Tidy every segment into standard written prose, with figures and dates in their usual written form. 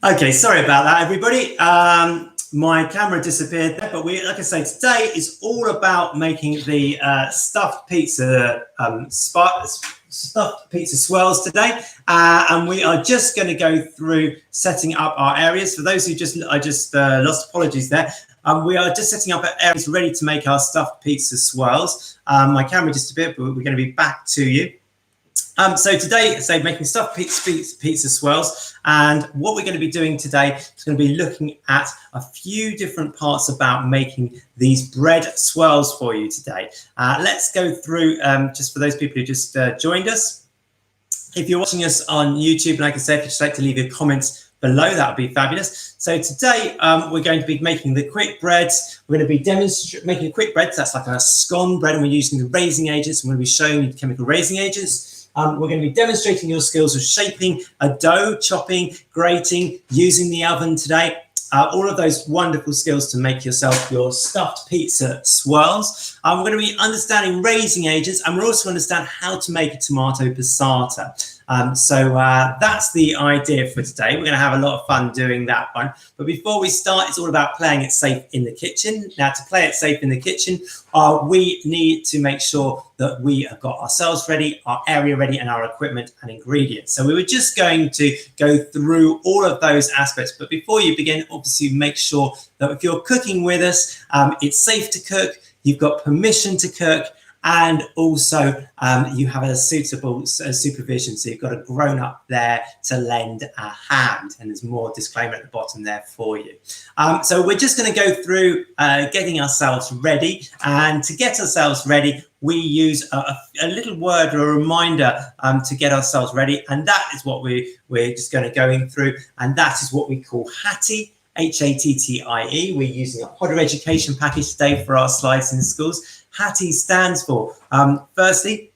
Okay, sorry about that, everybody. My camera disappeared there, but like I say, today is all about making the stuffed pizza stuffed pizza swirls today, and we are just going to go through setting up our areas. For those who I just lost, apologies there. We are just setting up our areas ready to make our stuffed pizza swirls. My camera disappeared, but we're going to be back to you. So today, making stuffed pizza swirls, and what we're going to be doing today is going to be looking at a few different parts about making these bread swirls for you today. Let's go through, just for those people who just joined us. If you're watching us on YouTube, like I said, if you'd just like to leave your comments below, that would be fabulous. So today we're going to be making the quick breads. We're going to be making a quick bread. So that's like a scone bread, and we're using the raising agents. I'm going to be showing you the chemical raising agents. We're going to be demonstrating your skills of shaping a dough, chopping, grating, using the oven today. All of those wonderful skills to make yourself your stuffed pizza swirls. We're going to be understanding raising agents, and we're also going to understand how to make a tomato passata. So that's the idea for today. We're going to have a lot of fun doing that one. But before we start, it's all about playing it safe in the kitchen. Now, to play it safe in the kitchen, we need to make sure that we have got ourselves ready, our area ready, and our equipment and ingredients. So we were just going to go through all of those aspects. But before you begin, obviously make sure that if you're cooking with us, it's safe to cook, you've got permission to cook, and also you have a suitable supervision. So you've got a grown up there to lend a hand, and there's more disclaimer at the bottom there for you. So we're just going to go through getting ourselves ready, and to get ourselves ready, we use a little word or a reminder to get ourselves ready, and that is what we're just going to go through, and that is what we call HATTIE. HATTIE. We're using a Hodder education package today for our slides in schools. HATTIE stands for, firstly,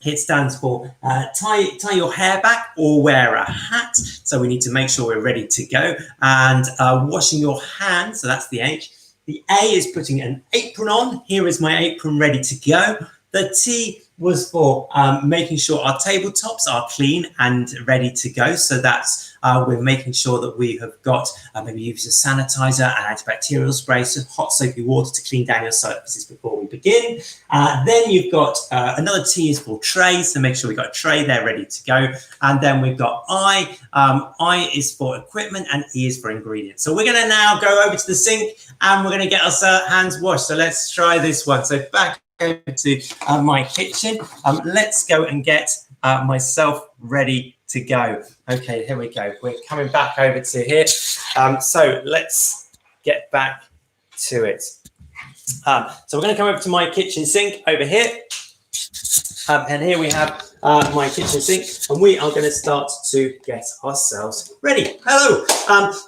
it stands for tie your hair back or wear a hat. So we need to make sure we're ready to go. And washing your hands, so that's the H. The A is putting an apron on. Here is my apron ready to go. The T was for making sure our tabletops are clean and ready to go. So that's we're making sure that we have got maybe use a sanitizer and antibacterial spray, so hot soapy water to clean down your surfaces before we begin. Then you've got another T is for tray, so make sure we've got a tray there ready to go. And then we've got I. I is for equipment, and E is for ingredients. So we're going to now go over to the sink, and we're going to get our hands washed. So let's try this one. So back over to my kitchen. Let's go and get myself ready to go. Okay, here we go. We're coming back over to here. So let's get back to it. So we're going to come over to my kitchen sink over here. And here we have my kitchen sink, and we are going to start to get ourselves ready. Hello.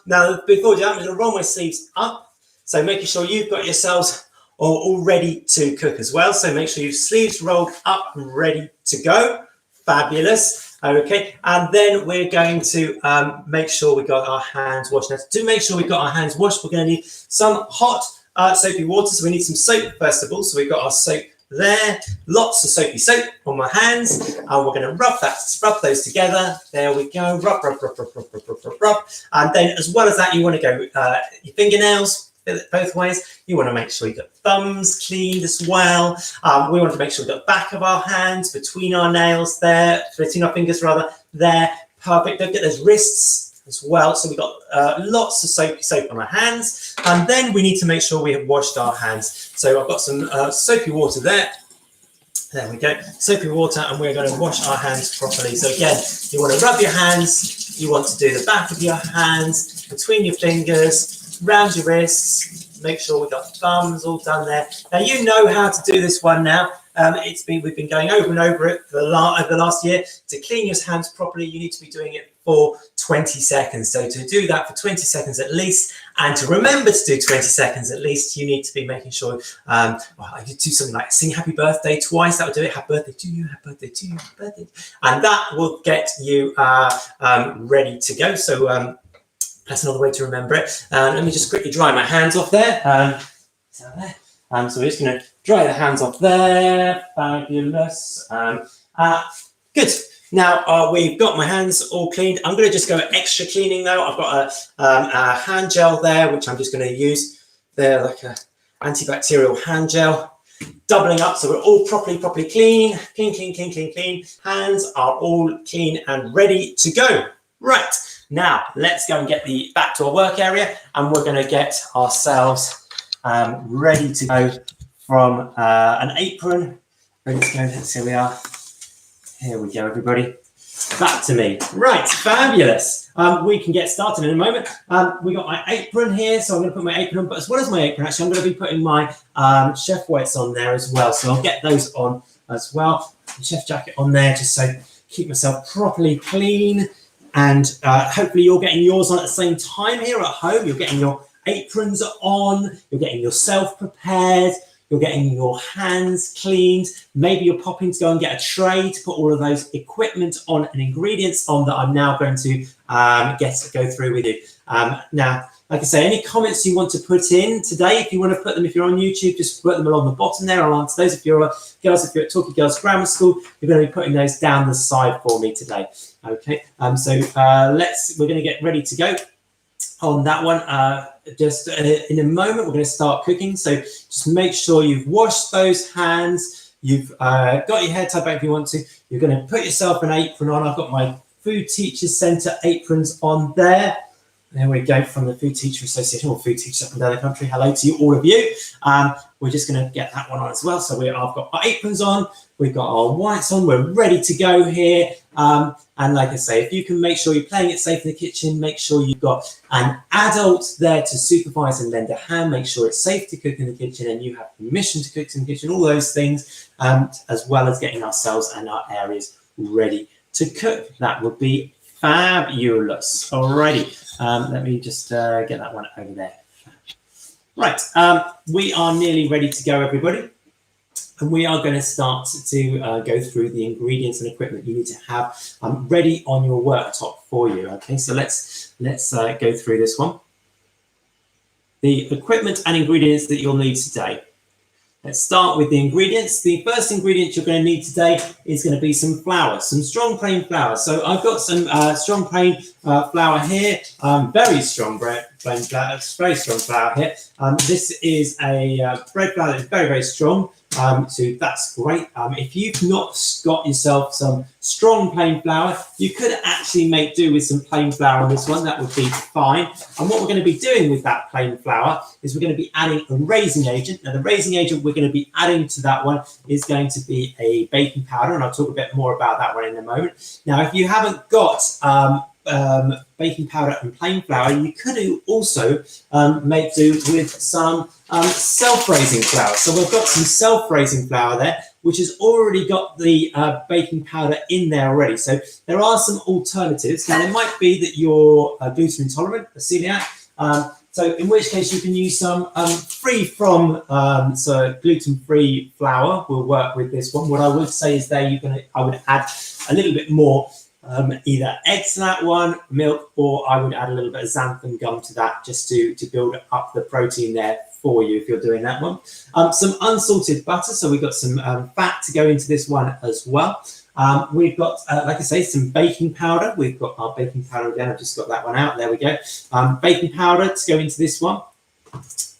Now, before we do that, I'm going to roll my sleeves up. So making sure you've got yourselves all ready to cook as well. So make sure your sleeves rolled up and ready to go. Fabulous. Okay, and then we're going to make sure we got our hands washed. Now, to make sure we've got our hands washed, we're going to need some hot soapy water. So we need some soap first of all. So we've got our soap there, lots of soapy soap on my hands, and we're going to rub those together. There we go. Rub. And then, as well as that, you want to go your fingernails both ways. You want to make sure you've got thumbs cleaned as well. We want to make sure we've got the back of our hands between our nails there, between our fingers rather, there. Perfect. Don't get those wrists as well. So we've got lots of soapy soap on our hands. And then we need to make sure we have washed our hands. So I've got some soapy water there. There we go. Soapy water, and we're going to wash our hands properly. So again, you want to rub your hands. You want to do the back of your hands, between your fingers, round your wrists. Make sure we've got thumbs all done there. Now you know how to do this one now. We've been going over and over it for over the last year. To clean your hands properly, you need to be doing it for 20 seconds. So to do that for 20 seconds at least, and to remember to do 20 seconds at least, you need to be making sure, I could do something like sing happy birthday twice. That would do it. Happy birthday to you, happy birthday to you, happy birthday. And that will get you ready to go. So that's another way to remember it. Let me just quickly dry my hands off there. So we're just going to dry the hands off there. Fabulous. Good. Now we've got my hands all cleaned. I'm going to just go extra cleaning though. I've got a hand gel there, which I'm just going to use there, like a antibacterial hand gel, doubling up so we're all properly clean. Hands are all clean and ready to go. Right, now let's go and get back to our work area, and we're going to get ourselves ready to go from an apron. Ready to go. Here we are. Here we go, everybody. Back to me. Right, fabulous. We can get started in a moment. We got my apron here, so I'm going to put my apron on. But as well as my apron, actually, I'm going to be putting my chef whites on there as well. So I'll get those on as well. The chef jacket on there, just so keep myself properly clean. And hopefully you're getting yours on at the same time here at home. You're getting your aprons on. You're getting yourself prepared. You're getting your hands cleaned. Maybe you're popping to go and get a tray to put all of those equipment on and ingredients on that I'm now going to go through with you. Now, like I say, any comments you want to put in today, if you want to put them, if you're on YouTube, just put them along the bottom there. I'll answer those. If you're at Talkie Girls Grammar School, you're going to be putting those down the side for me today. Okay, we're going to get ready to go on that one. In a moment, we're going to start cooking. So just make sure you've washed those hands. You've got your hair tied back if you want to. You're going to put yourself an apron on. I've got my Food Teachers Centre aprons on there. There we go, from the Food Teacher Association, or food teachers up and down the country. Hello to you, all of you. We're just going to get that one on as well. So I've got our aprons on. We've got our whites on. We're ready to go here. And like I say, if you can make sure you're playing it safe in the kitchen, make sure you've got an adult there to supervise and lend a hand, make sure it's safe to cook in the kitchen and you have permission to cook in the kitchen, all those things, as well as getting ourselves and our areas ready to cook. That would be fabulous. Alrighty, let me just get that one over there. Right, we are nearly ready to go, everybody. And we are going to start to go through the ingredients and equipment you need to have ready on your worktop for you. Okay, so let's go through this one. The equipment and ingredients that you'll need today. Let's start with the ingredients. The first ingredient you're going to need today is going to be some flour, some strong plain flour. So I've got some strong plain flour here, very strong plain flour, very strong flour here. This is a bread flour that is very, very strong. So that's great. If you've not got yourself some strong plain flour, you could actually make do with some plain flour on this one. That would be fine. And what we're going to be doing with that plain flour is we're going to be adding a raising agent. Now, the raising agent we're going to be adding to that one is going to be a baking powder, and I'll talk a bit more about that one in a moment. Now, if you haven't got baking powder and plain flour, you could also make do with some self-raising flour. So we've got some self-raising flour there, which has already got the baking powder in there already. So there are some alternatives. Now, it might be that you're gluten intolerant, a celiac. So in which case you can use some free from, so gluten-free flour will work with this one. What I would say is there I would add a little bit more either eggs to that one, milk, or I would add a little bit of xanthan gum to that just to build up the protein there for you if you're doing that one. Some unsalted butter, so we've got some fat to go into this one as well. We've got, like I say, some baking powder. We've got our baking powder again. I've just got that one out. There we go. Baking powder to go into this one.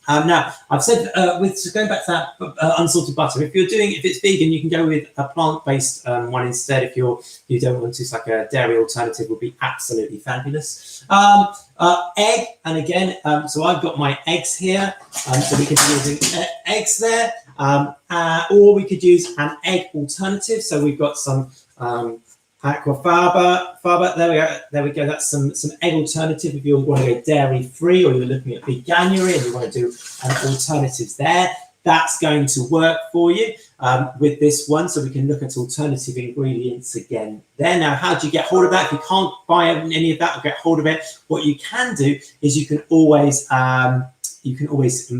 Now, I've said, going back to that unsalted butter, if it's vegan, you can go with a plant-based one instead. If you don't want to, it's like a dairy alternative would be absolutely fabulous. Egg, and again, so I've got my eggs here, so we could be using eggs there, or we could use an egg alternative. So we've got some aquafaba, there we go. That's some egg alternative if you want to go dairy free, or you're looking at veganuary and you want to do an alternative there. That's going to work for you with this one. So we can look at alternative ingredients again there. Now, how do you get hold of that? If you can't buy any of that or get hold of it, what you can do is you can always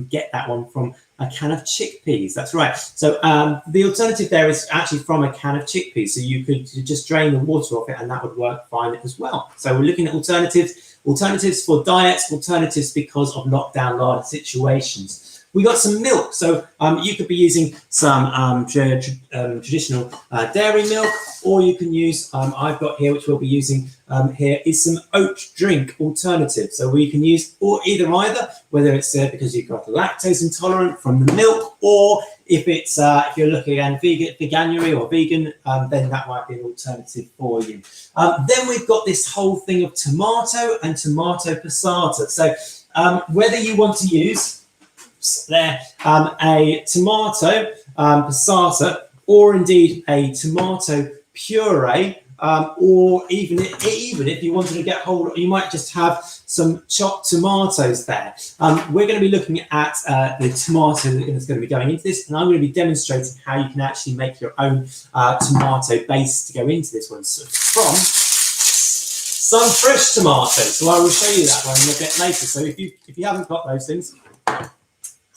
get that one from a can of chickpeas. That's right. So the alternative there is actually from a can of chickpeas. So you could just drain the water off it and that would work fine as well. So we're looking at alternatives for diets, alternatives because of lockdown situations. We got some milk, so you could be using some traditional dairy milk, or you can use, I've got here, which we'll be using here, is some oat drink alternative. So we can use either, whether it's because you've got lactose intolerant from the milk, or if it's if you're looking at veganuary or vegan, then that might be an alternative for you. Then we've got this whole thing of tomato and tomato passata. So whether you want to use a tomato passata, or indeed a tomato puree, or even if you wanted to get hold, you might just have some chopped tomatoes there. We're going to be looking at the tomato that's going to be going into this, and I'm going to be demonstrating how you can actually make your own tomato base to go into this one. So from some fresh tomatoes. So I will show you that one a bit later. So if you haven't got those things,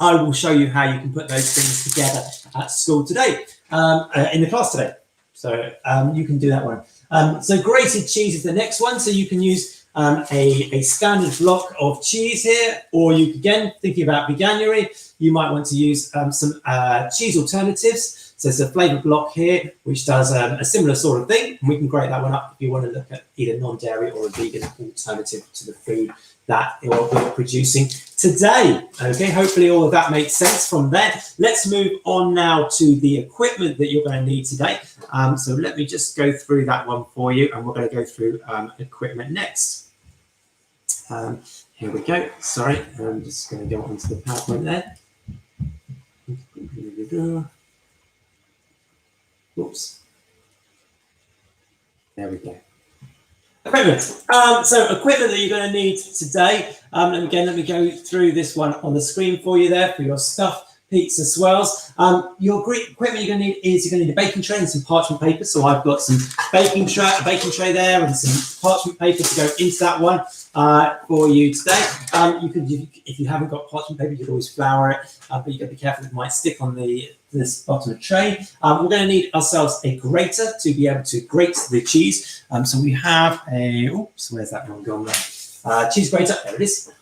I will show you how you can put those things together at school today, in the class today. So you can do that one. So grated cheese is the next one. So you can use a standard block of cheese here, or you can, again, thinking about veganuary, you might want to use some cheese alternatives. So it's a flavor block here, which does a similar sort of thing. And we can grate that one up if you want to look at either non-dairy or a vegan alternative to the food that we're producing today. Okay, hopefully all of that makes sense from there. Let's move on now to the equipment that you're going to need today. So let me just go through that one for you, and we're going to go through equipment next. Here we go. Sorry, I'm just going to go onto the PowerPoint there. Oops. There we go. Equipment. So equipment that you're going to need today. And again, let me go through this one on the screen for you there for your stuffed pizza swirls. Your equipment you're going to need is you're going to need a baking tray and some parchment paper. So I've got some baking tray there and some parchment paper to go into that one for you today. You could, if you haven't got parchment paper, you could always flour it, but you've got to be careful; it might stick on this bottom of the tray. We're going to need ourselves a grater to be able to grate the cheese. So we have a, oops, where's that one gone there? Cheese grater, there it is.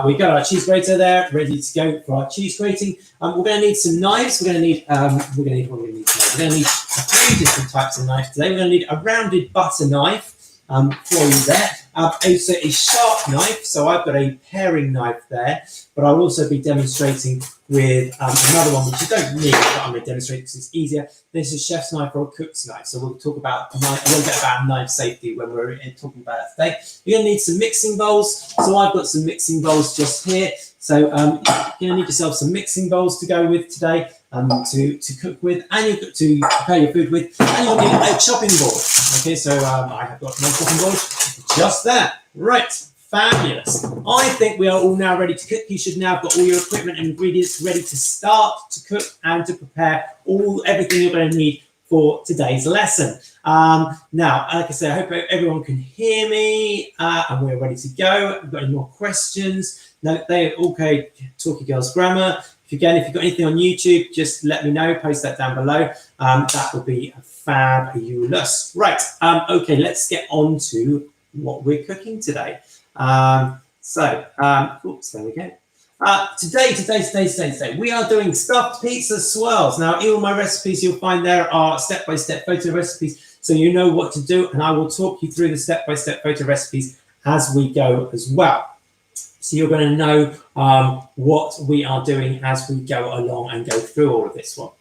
We've got our cheese grater there, ready to go for our cheese grating. We're going to need some knives. We're going to need what are we going to need today? We're going to need a few different types of knives today. We're going to need a rounded butter knife for you there. Also a sharp knife. So I've got a paring knife there, but I'll also be demonstrating with another one which you don't need, but I'm going to demonstrate because it's easier. This is a chef's knife or a cook's knife. So we'll talk about a little bit about knife safety when we're talking about it today. You're going to need some mixing bowls. So I've got some mixing bowls just here. So you're going to need yourself some mixing bowls to go with today, to cook with, and to prepare your food with. And you'll need a chopping board. Okay, so I have got my chopping board just there. Right. Fabulous. I think we are all now ready to cook. You should now have got all your equipment and ingredients ready to start to cook and to prepare everything you're going to need for today's lesson. Now, like I said, I hope everyone can hear me and we're ready to go. If you've got any more questions, no, they're okay. Talkie Girls Grammar. If you've got anything on YouTube, just let me know. Post that down below. That would be fabulous. Right. Okay, let's get on to what we're cooking today. Oops, there we go. Today, we are doing stuffed pizza swirls. Now, all my recipes you'll find there are step-by-step photo recipes, so you know what to do, and I will talk you through the step-by-step photo recipes as we go as well. So you're going to know what we are doing as we go along and go through all of this one.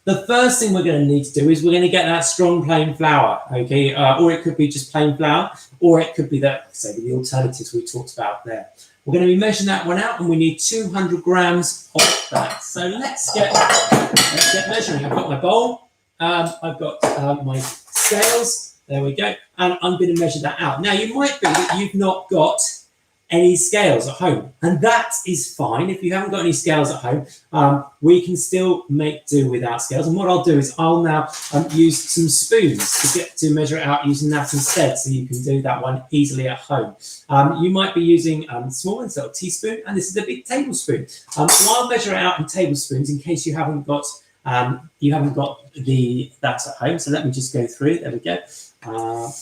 The first thing we're going to need to do is we're going to get that strong plain flour, okay? Or it could be just plain flour, or it could be that, say, the alternatives we talked about there. We're going to be measuring that one out, and we need 200 grams of that. So let's get measuring. I've got my bowl, I've got my scales. There we go, and I'm going to measure that out. Now, you might be that you've not got any scales at home, and that is fine. If you haven't got any scales at home, we can still make do without scales. And what I'll do is I'll now use some spoons to measure it out using that instead, so you can do that one easily at home. You might be using small ones, so a teaspoon, and this is a big tablespoon. So I'll measure it out in tablespoons in case you haven't got that at home. So let me just go through. There we go. Let me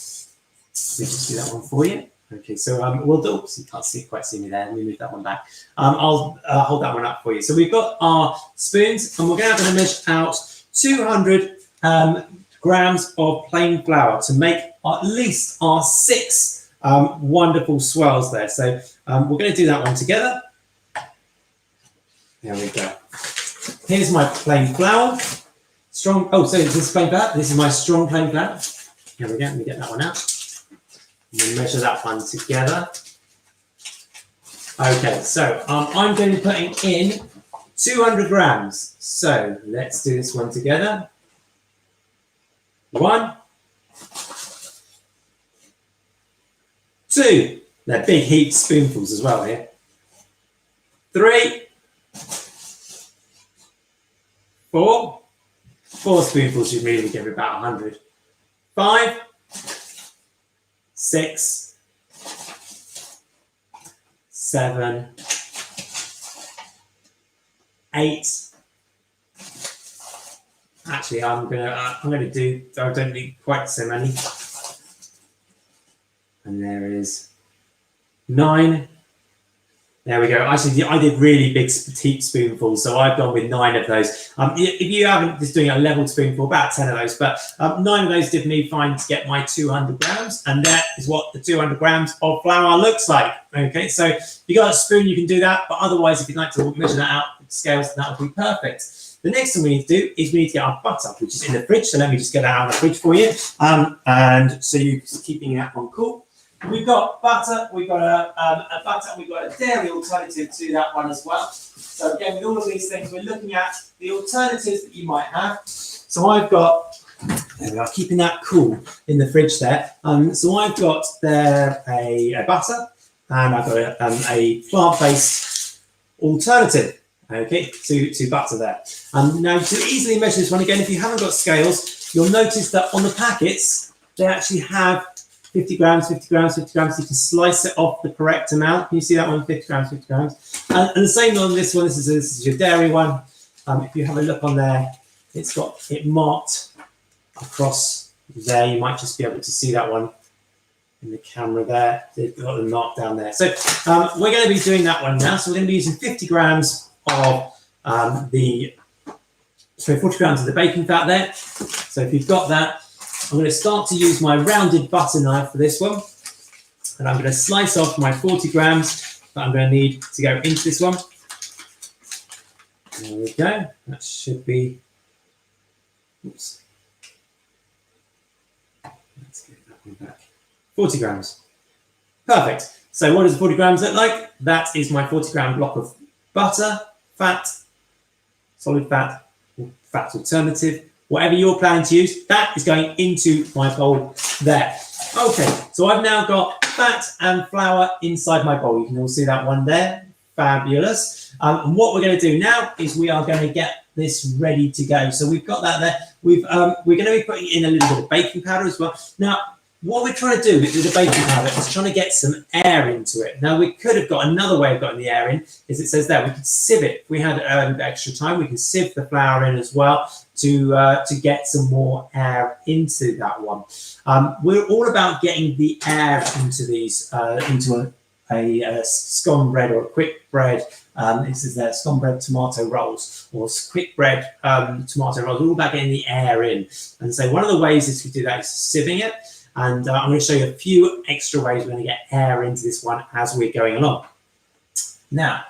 just do that one for you. Okay, so we'll do, oops, you can't quite see me there. Let me move that one back. I'll hold that one up for you. So we've got our spoons, and we're going to measure out 200 grams of plain flour to make at least our 6 wonderful swirls there. So we're going to do that one together. There we go. Here's my plain flour. Strong, oh, so this is plain flour. This is my strong plain flour. Here we go, let me get that one out. And measure that one together. Okay, so I'm going to be putting in 200 grams. So let's do this one together. 1, 2. They're big heaped spoonfuls as well here. 3, 4. 4 spoonfuls, you really give about 100. 5, 6, 7, 8. Actually, I'm gonna do. I don't need quite so many. And there is 9. There we go. Actually, I did really big petite spoonfuls, so I've gone with 9 of those. If you haven't, just doing a level spoonful, about 10 of those, but 9 of those did me fine to get my 200 grams, and that is what the 200 grams of flour looks like. Okay, so if you got a spoon, you can do that, but otherwise, if you'd like to measure that out with scales, that would be perfect. The next thing we need to do is we need to get our butter, which is in the fridge. So let me just get that out of the fridge for you, and so you're keeping that one cool. We've got butter, we've got a butter, we've got a dairy alternative to that one as well. So again, with all of these things, we're looking at the alternatives that you might have. So I've got, there we are, keeping that cool in the fridge there. So I've got there a butter, and I've got a plant-based alternative, okay, to butter there. Now to easily measure this one, again, if you haven't got scales, you'll notice that on the packets, they actually have 50 grams, 50 grams, 50 grams. You can slice it off the correct amount. Can you see that one? 50 grams, 50 grams. And the same on this one. This is your dairy one. If you have a look on there, it's got it marked across there. You might just be able to see that one in the camera there. They've got the mark down there. So we're going to be doing that one now. So we're going to be using 50 grams of 40 grams of the baking fat there. So if you've got that, I'm going to start to use my rounded butter knife for this one. And I'm going to slice off my 40 grams that I'm going to need to go into this one. There we go. That should be, oops. Let's get that one back. 40 grams. Perfect. So what does 40 grams look like? That is my 40 gram block of butter, fat, solid fat, or fat alternative. Whatever you're planning to use, that is going into my bowl there. Okay, so I've now got fat and flour inside my bowl. You can all see that one there. Fabulous. And what we're going to do now is we are going to get this ready to go. So we've got that there. We're going to be putting in a little bit of baking powder as well. Now, what we're trying to do with the baking powder is trying to get some air into it. Now, we could have got another way of getting the air in, is it says there, we could sieve it. If we had extra time, we can sieve the flour in as well to get some more air into that one. We're all about getting the air into these, into a scone bread or a quick bread. This is their scone bread tomato rolls or quick bread tomato rolls. We're all about getting the air in. And so one of the ways is to do that is sieving it. And I'm going to show you a few extra ways we're going to get air into this one as we're going along. Now,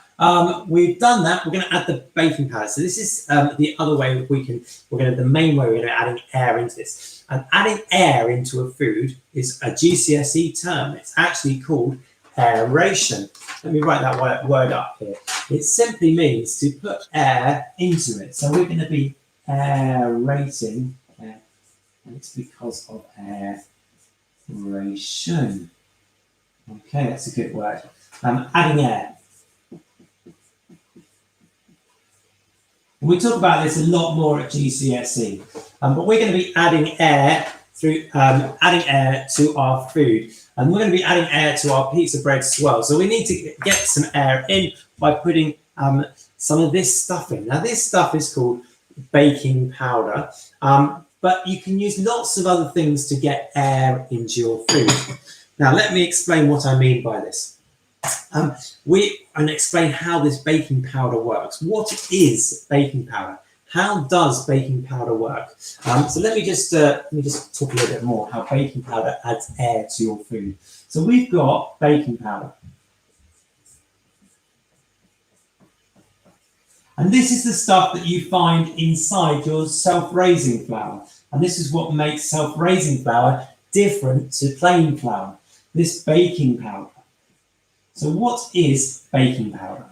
we've done that. We're going to add the baking powder. So this is the other way the main way we're going to be adding air into this. And adding air into a food is a GCSE term. It's actually called aeration. Let me write that word up here. It simply means to put air into it. So we're going to be aerating, and it's because of aeration. Okay, that's a good word. Adding air. We talk about this a lot more at GCSE, but we're going to be adding air through adding air to our food, and we're going to be adding air to our pizza bread swirl. So we need to get some air in by putting some of this stuff in. Now this stuff is called baking powder, but you can use lots of other things to get air into your food. Now, let me explain what I mean by this. And explain how this baking powder works. What is baking powder? How does baking powder work? So let me just talk a little bit more how baking powder adds air to your food. So we've got baking powder. And this is the stuff that you find inside your self-raising flour. And this is what makes self-raising flour different to plain flour, this baking powder. So what is baking powder?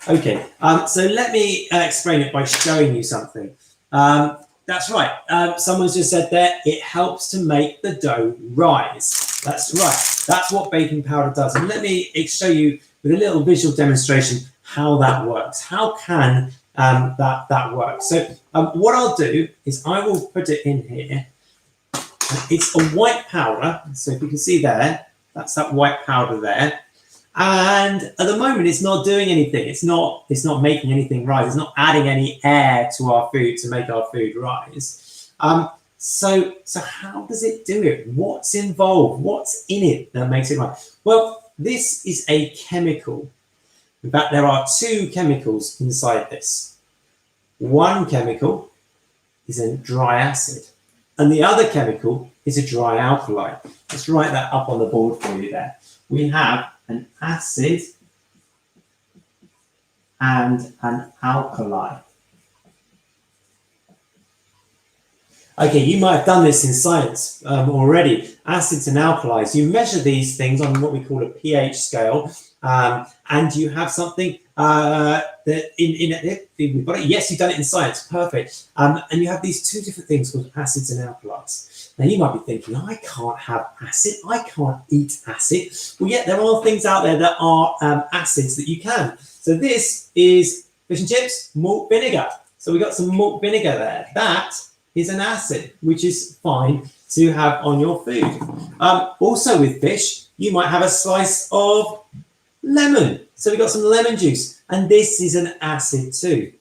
Okay, so let me explain it by showing you something. That's right, someone's just said there, it helps to make the dough rise. That's right, that's what baking powder does. And let me show you with a little visual demonstration how that works. How can that work? So what I'll do is I will put it in here. It's a white powder, so if you can see there, that's that white powder there. And at the moment, it's not doing anything. It's not making anything rise. It's not adding any air to our food to make our food rise. So how does it do it? What's involved? What's in it that makes it rise? Well, this is a chemical. In fact, there are two chemicals inside this. One chemical is a dry acid, and the other chemical is a dry alkali. Let's write that up on the board for you there. We have an acid and an alkali. Okay, you might have done this in science already. Acids and alkalis, you measure these things on what we call a pH scale, and you have something that we've got it. Yes, you've done it in science, perfect. And you have these two different things called acids and alkalis. Now you might be thinking, I can't have acid, I can't eat acid. Well, yet there are things out there that are acids that you can. So this is fish and chips, malt vinegar. So we got some malt vinegar there. That is an acid, which is fine to have on your food. Also with fish, you might have a slice of lemon. So we got some lemon juice, and this is an acid too.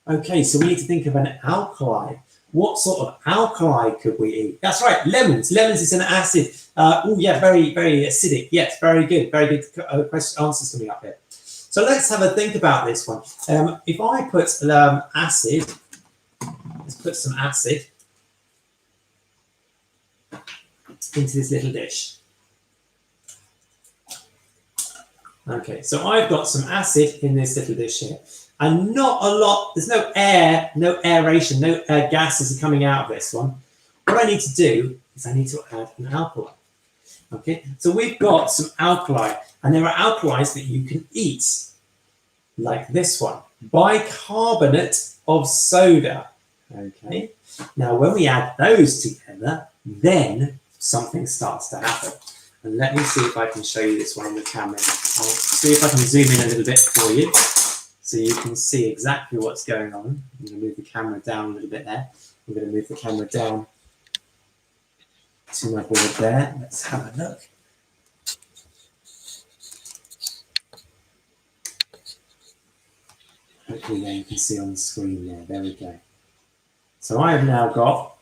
Okay, so we need to think of an alkali. What sort of alkali could we eat? That's right, lemons. Lemons is an acid. Oh yeah, very, very acidic. Yes, very good. Very good answers coming up here. So let's have a think about this one. If I put acid, let's put some acid into this little dish. Okay, so I've got some acid in this little dish here. And not a lot, there's no air, no aeration, no gases are coming out of this one. What I need to do is I need to add an alkali. Okay, so we've got some alkali, and there are alkalis that you can eat, like this one, bicarbonate of soda. Okay, now when we add those together, then something starts to happen. And let me see if I can show you this one on the camera. I'll see if I can zoom in a little bit for you, so you can see exactly what's going on. I'm going to move the camera down a little bit there. I'm going to move the camera down to my board there. Let's have a look. Hopefully there you can see on the screen there. There we go. So I have now got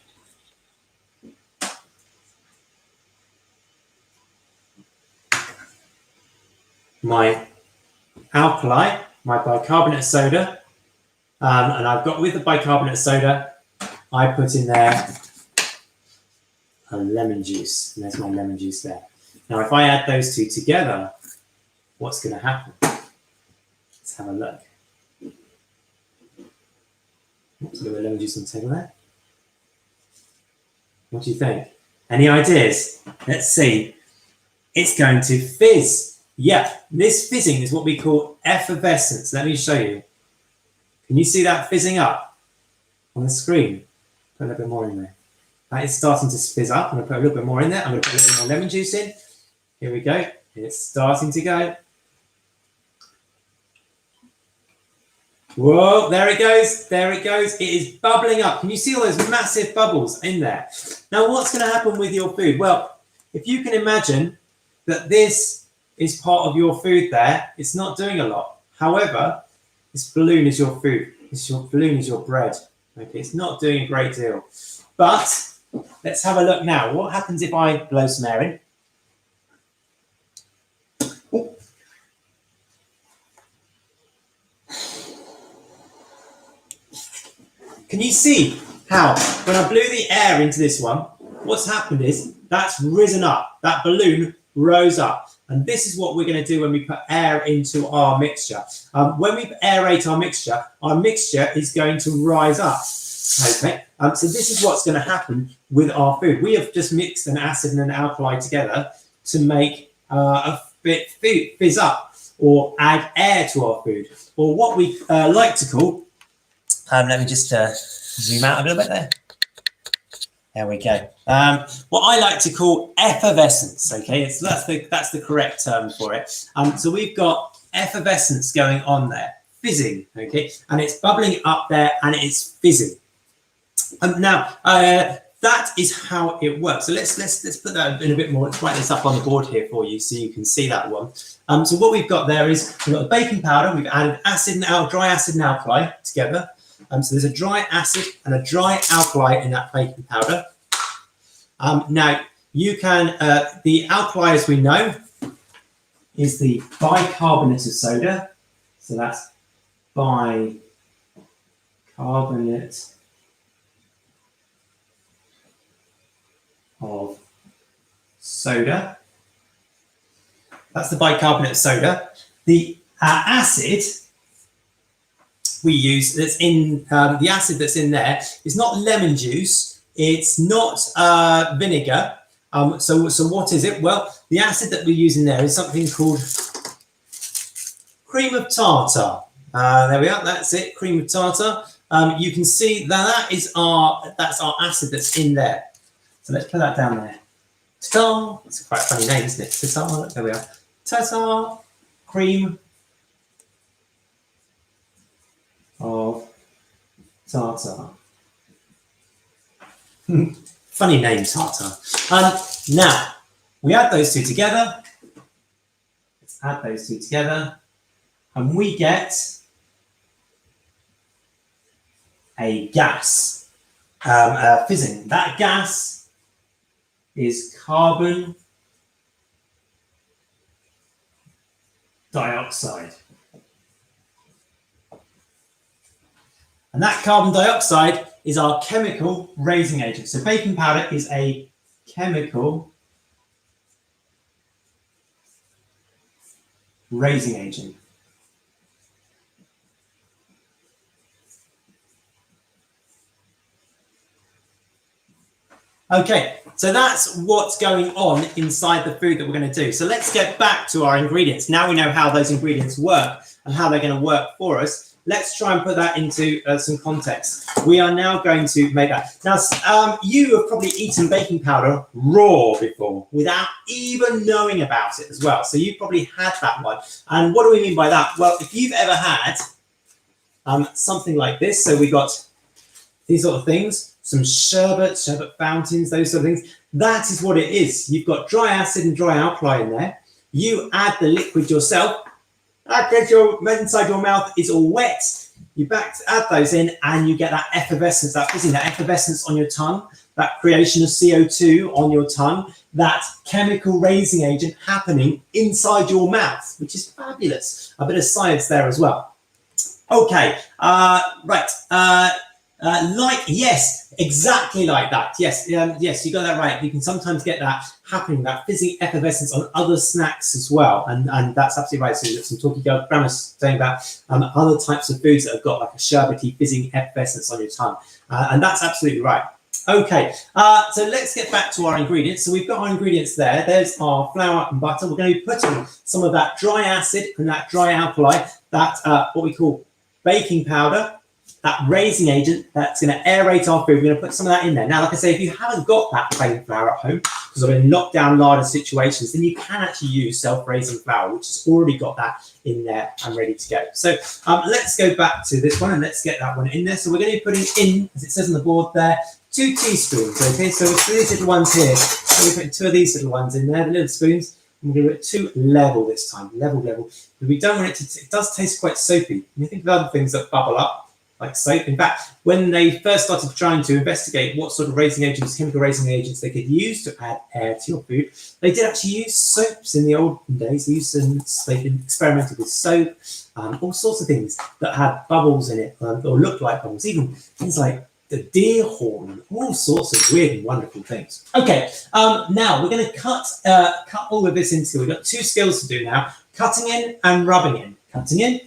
my alkali, my bicarbonate soda, and I've got with the bicarbonate soda, I put in there a lemon juice, and there's my lemon juice there. Now, if I add those two together, what's going to happen? Let's have a look. Oops, a little lemon juice on the table there. What do you think? Any ideas? Let's see. It's going to fizz. Yeah, this fizzing is what we call effervescence. Let me show you. Can you see that fizzing up on the screen? Put a little bit more in there. That is starting to fizz up. I'm going to put a little bit more in there. I'm going to put a little more lemon juice in. Here we go. It's starting to go. Whoa, there it goes. There it goes. It is bubbling up. Can you see all those massive bubbles in there? Now, what's going to happen with your food? Well, if you can imagine that this is part of your food there, it's not doing a lot. However, this balloon is your food. This balloon is your bread. Okay, it's not doing a great deal. But let's have a look now. What happens if I blow some air in? Can you see how when I blew the air into this one, what's happened is that's risen up. That balloon rose up. And this is what we're going to do when we put air into our mixture. When we aerate our mixture is going to rise up. Okay, so this is what's going to happen with our food. We have just mixed an acid and an alkali together to make a bit fizz up or add air to our food, or what we like to call. Let me just zoom out a little bit there. There we go. What I like to call effervescence. Okay, so that's the correct term for it. So we've got effervescence going on there, fizzing. Okay, and it's bubbling up there and it's fizzing. Now that is how it works. So let's put that in a bit more. Let's write this up on the board here for you so you can see that one. So what we've got there is we've got the baking powder. We've added dry acid and alkali together. So there's a dry acid and a dry alkali in that baking powder. Now you can the alkali, as we know, is the bicarbonate of soda. So that's bicarbonate of soda. That's the bicarbonate of soda. The acid we use that's in the acid that's in there is not lemon juice. It's not vinegar. So what is it? Well, the acid that we use in there is something called cream of tartar. There we are. That's it. Cream of tartar. You can see that's our acid that's in there. So let's put that down there. Ta-ta! That's quite a funny name, isn't it? Ta-ta! There we are. Ta-ta! Cream of tartar. Funny name, tartar. Now, we add those two together. Let's add those two together. And we get a gas, fizzing. That gas is carbon dioxide. And that carbon dioxide is our chemical raising agent. So baking powder is a chemical raising agent. Okay, so that's what's going on inside the food that we're going to do. So let's get back to our ingredients. Now we know how those ingredients work and how they're going to work for us. Let's try and put that into some context. We are now going to make that. Now, you have probably eaten baking powder raw before without even knowing about it as well. So you've probably had that one. And what do we mean by that? Well, if you've ever had something like this, so we got these sort of things, some sherbet fountains, those sort of things. That is what it is. You've got dry acid and dry alkali in there. You add the liquid yourself. That gets inside your mouth is all wet. You add those in and you get that effervescence, that fizzing, that effervescence on your tongue, that creation of CO2 on your tongue, that chemical raising agent happening inside your mouth, which is fabulous. A bit of science there as well. Okay, right. Yes, exactly like that. Yes, yes, you got that right. You can sometimes get that happening, that fizzing effervescence on other snacks as well, and that's absolutely right. So you've got some talky grammar saying about other types of foods that have got like a sherbety fizzing effervescence on your tongue, and that's absolutely right. Okay, so let's get back to our ingredients. So we've got our ingredients there. There's our flour and butter. We're going to be putting some of that dry acid and that dry alkali, that what we call baking powder, that raising agent that's going to aerate our food. We're going to put some of that in there. Now, like I say, if you haven't got that plain flour at home, because of in lockdown larder situations, then you can actually use self-raising flour, which has already got that in there and ready to go. So let's go back to this one and let's get that one in there. So we're going to be putting in, as it says on the board there, 2 teaspoons. Okay, so it's these little ones here. So we're putting 2 of these little ones in there, the little spoons. I'm going to do it 2 level this time, level. But we don't want it to, it does taste quite soapy. When you think of other things that bubble up, like soap. In fact, when they first started trying to investigate what sort of raising agents, chemical raising agents they could use to add air to your food, they did actually use soaps in the olden days. They experimented with soap, all sorts of things that had bubbles in it, or looked like bubbles, even things like the deer horn, all sorts of weird and wonderful things. Okay, now we're going to cut all of this into, we've got 2 skills to do now, cutting in and rubbing in. Cutting in,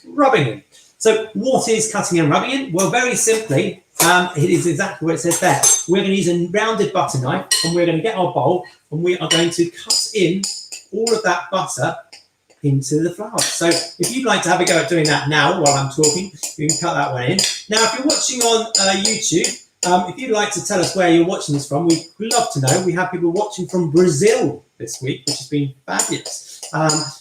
rubbing in. So what is cutting and rubbing in? Well, very simply, it is exactly what it says there. We're going to use a rounded butter knife, and we're going to get our bowl, and we are going to cut in all of that butter into the flour. So if you'd like to have a go at doing that now while I'm talking, you can cut that one in. Now, if you're watching on YouTube, if you'd like to tell us where you're watching this from, we'd love to know. We have people watching from Brazil this week, which has been fabulous.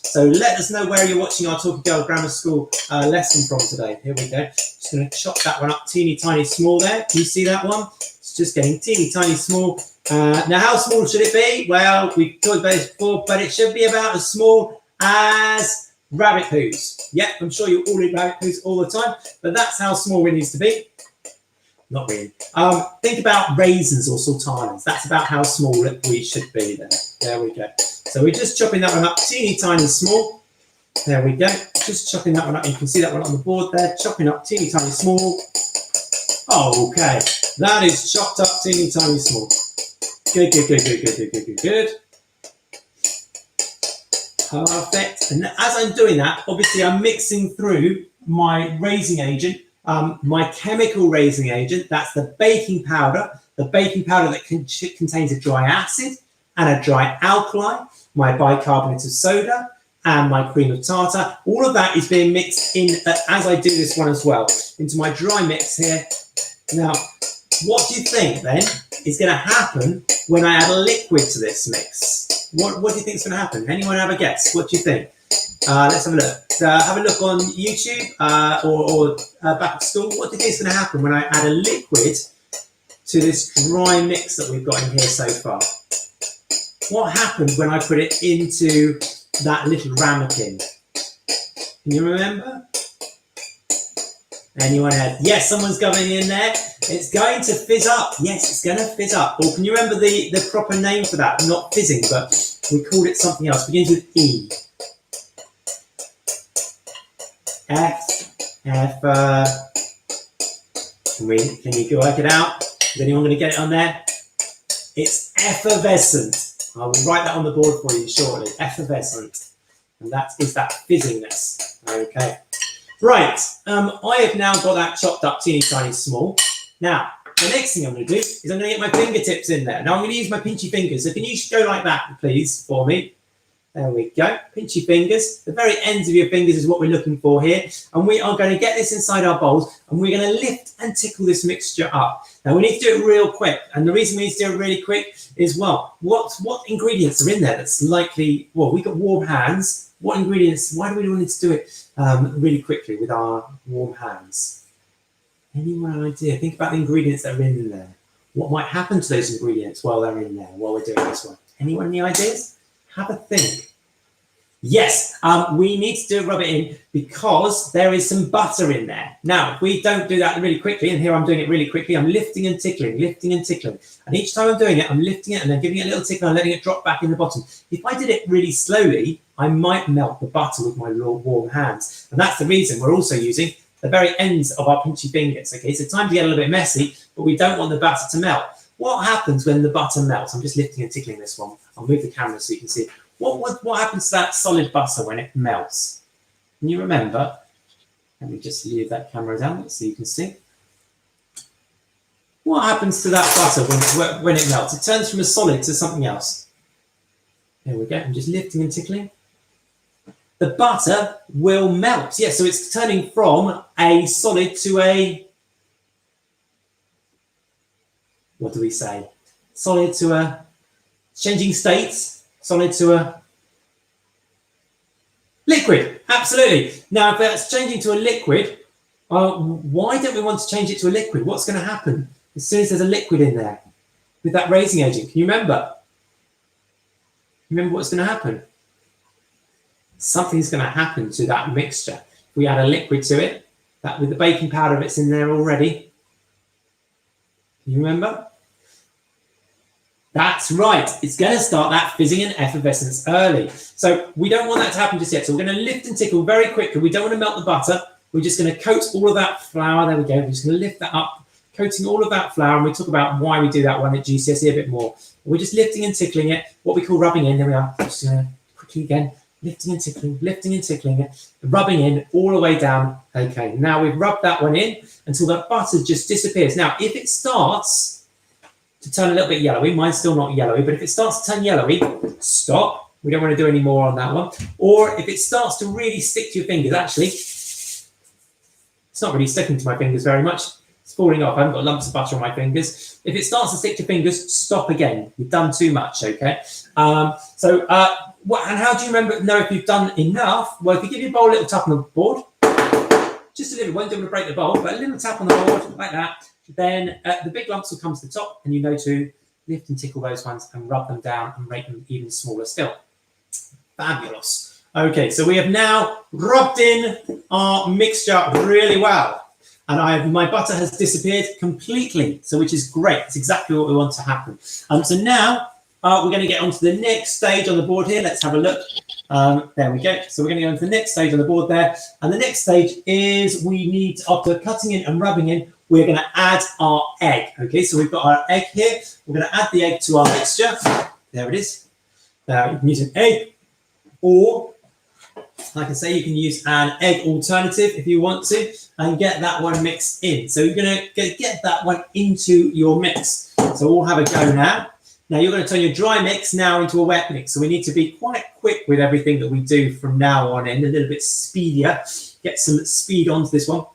So let us know where you're watching our Talkie Girl Grammar School lesson from today. Here we go. Just going to chop that one up teeny tiny small there. Can you see that one? It's just getting teeny tiny small. Now, how small should it be? Well, we've talked about this before, but it should be about as small as rabbit poos. Yep, I'm sure you all eat rabbit poos all the time, but that's how small it needs to be. Not really. Think about raisins or sultanas. That's about how small we should be there. There we go. So we're just chopping that one up teeny tiny small. There we go. Just chopping that one up. You can see that one on the board there. Chopping up teeny tiny small. Okay. That is chopped up teeny tiny small. Good, good, good, good, good, good, good, good, good. Perfect. And as I'm doing that, obviously I'm mixing through my raising agent, my chemical raising agent. That's the baking powder that contains a dry acid and a dry alkali, my bicarbonate of soda, and my cream of tartar. All of that is being mixed in as I do this one as well, into my dry mix here. Now, what do you think then is going to happen when I add a liquid to this mix? What do you think is going to happen? Anyone have a guess? What do you think? Let's have a look. Have a look on YouTube or back at school. What do you think is going to happen when I add a liquid to this dry mix that we've got in here so far? What happens when I put it into that little ramekin? Can you remember? Anyone had? Yes, someone's coming in there. It's going to fizz up. Yes, it's going to fizz up. Or can you remember the proper name for that? Not fizzing, but we called it something else. Begins with E. Can you work it out? Is anyone going to get it on there? It's effervescent. I will write that on the board for you shortly. Effervescent. And that is that fizzingness. Okay. Right. I have now got that chopped up teeny tiny small. Now, the next thing I'm going to do is I'm going to get my fingertips in there. Now, I'm going to use my pinchy fingers. So can you go like that, please, for me? There we go. Pinchy fingers. The very ends of your fingers is what we're looking for here. And we are going to get this inside our bowls, and we're going to lift and tickle this mixture up. Now, we need to do it real quick. And the reason we need to do it really quick is, well, what ingredients are in there that's likely, well, we've got warm hands. What ingredients, why do we want to do it really quickly with our warm hands? Any idea? Think about the ingredients that are in there. What might happen to those ingredients while they're in there, while we're doing this one? Anyone any ideas? Have a think. Yes, we need to rub it in because there is some butter in there. Now, if we don't do that really quickly, and here I'm doing it really quickly, I'm lifting and tickling, lifting and tickling. And each time I'm doing it, I'm lifting it and then giving it a little tickle and letting it drop back in the bottom. If I did it really slowly, I might melt the butter with my warm hands. And that's the reason we're also using the very ends of our pinchy fingers. Okay, so time to get a little bit messy, but we don't want the butter to melt. What happens when the butter melts? I'm just lifting and tickling this one. I'll move the camera so you can see. What happens to that solid butter when it melts? Can you remember? Let me just leave that camera down so you can see. What happens to that butter when it melts? It turns from a solid to something else. There we go. I'm just lifting and tickling. The butter will melt. Yeah, so it's turning from a solid to a, what do we say? Solid to a, changing states. Solid to a liquid. Absolutely. Now, if that's changing to a liquid, why don't we want to change it to a liquid? What's going to happen as soon as there's a liquid in there with that raising agent? Can you remember? Remember what's going to happen? Something's going to happen to that mixture. If we add a liquid to it, That with the baking powder that's in there already. Can you remember? That's right. It's going to start that fizzing and effervescence early. So we don't want that to happen just yet. So we're going to lift and tickle very quickly. We don't want to melt the butter. We're just going to coat all of that flour. There we go. We're just going to lift that up, coating all of that flour. And we talk about why we do that one at GCSE a bit more. We're just lifting and tickling it, what we call rubbing in. There we are. Just going to quickly again, lifting and tickling it, rubbing in all the way down. Okay, now we've rubbed that one in until that butter just disappears. Now, if it starts to turn a little bit yellowy, mine's still not yellowy, but if it starts to turn yellowy, stop. We don't want to do any more on that one. Or if it starts to really stick to your fingers, actually, it's not really sticking to my fingers very much. It's falling off. I haven't got lumps of butter on my fingers. If it starts to stick to your fingers, stop again. You've done too much, okay? And how do you know if you've done enough? Well, if you give your bowl a little tap on the board, just a little one, don't want to break the bowl, but a little tap on the board like that, then the big lumps will come to the top, and you know to lift and tickle those ones and rub them down and make them even smaller still. Fabulous. Okay, so we have now rubbed in our mixture really well. And my butter has disappeared completely, so which is great. It's exactly what we want to happen. So now we're going to get onto the next stage on the board here. Let's have a look. There we go. So we're going to go into the next stage on the board there. And the next stage is we need, after cutting in and rubbing in, we're going to add our egg. Okay, so we've got our egg here. We're going to add the egg to our mixture. There it is. You can use an egg, or like I say, you can use an egg alternative if you want to, and get that one mixed in. So you're going to get that one into your mix. So we'll have a go now. Now you're going to turn your dry mix now into a wet mix. So we need to be quite quick with everything that we do from now on in, a little bit speedier. Get some speed onto this one.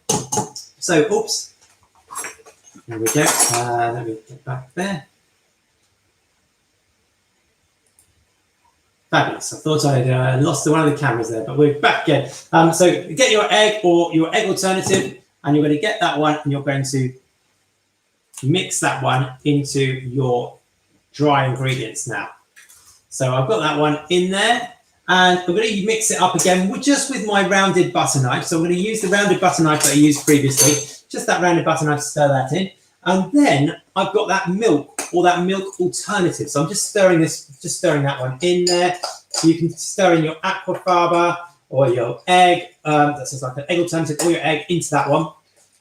So, oops. There we go. Let me get back there. Fabulous. I thought I lost one of the cameras there, but we're back again. So get your egg or your egg alternative, and you're going to get that one, and you're going to mix that one into your dry ingredients now. So I've got that one in there, and we're going to mix it up again just with my rounded butter knife. So I'm going to use the rounded butter knife that I used previously, just that rounded butter knife to stir that in. And then I've got that milk or that milk alternative. So I'm just stirring that one in there. So you can stir in your aquafaba or your egg. That's just like an egg alternative, or your egg into that one.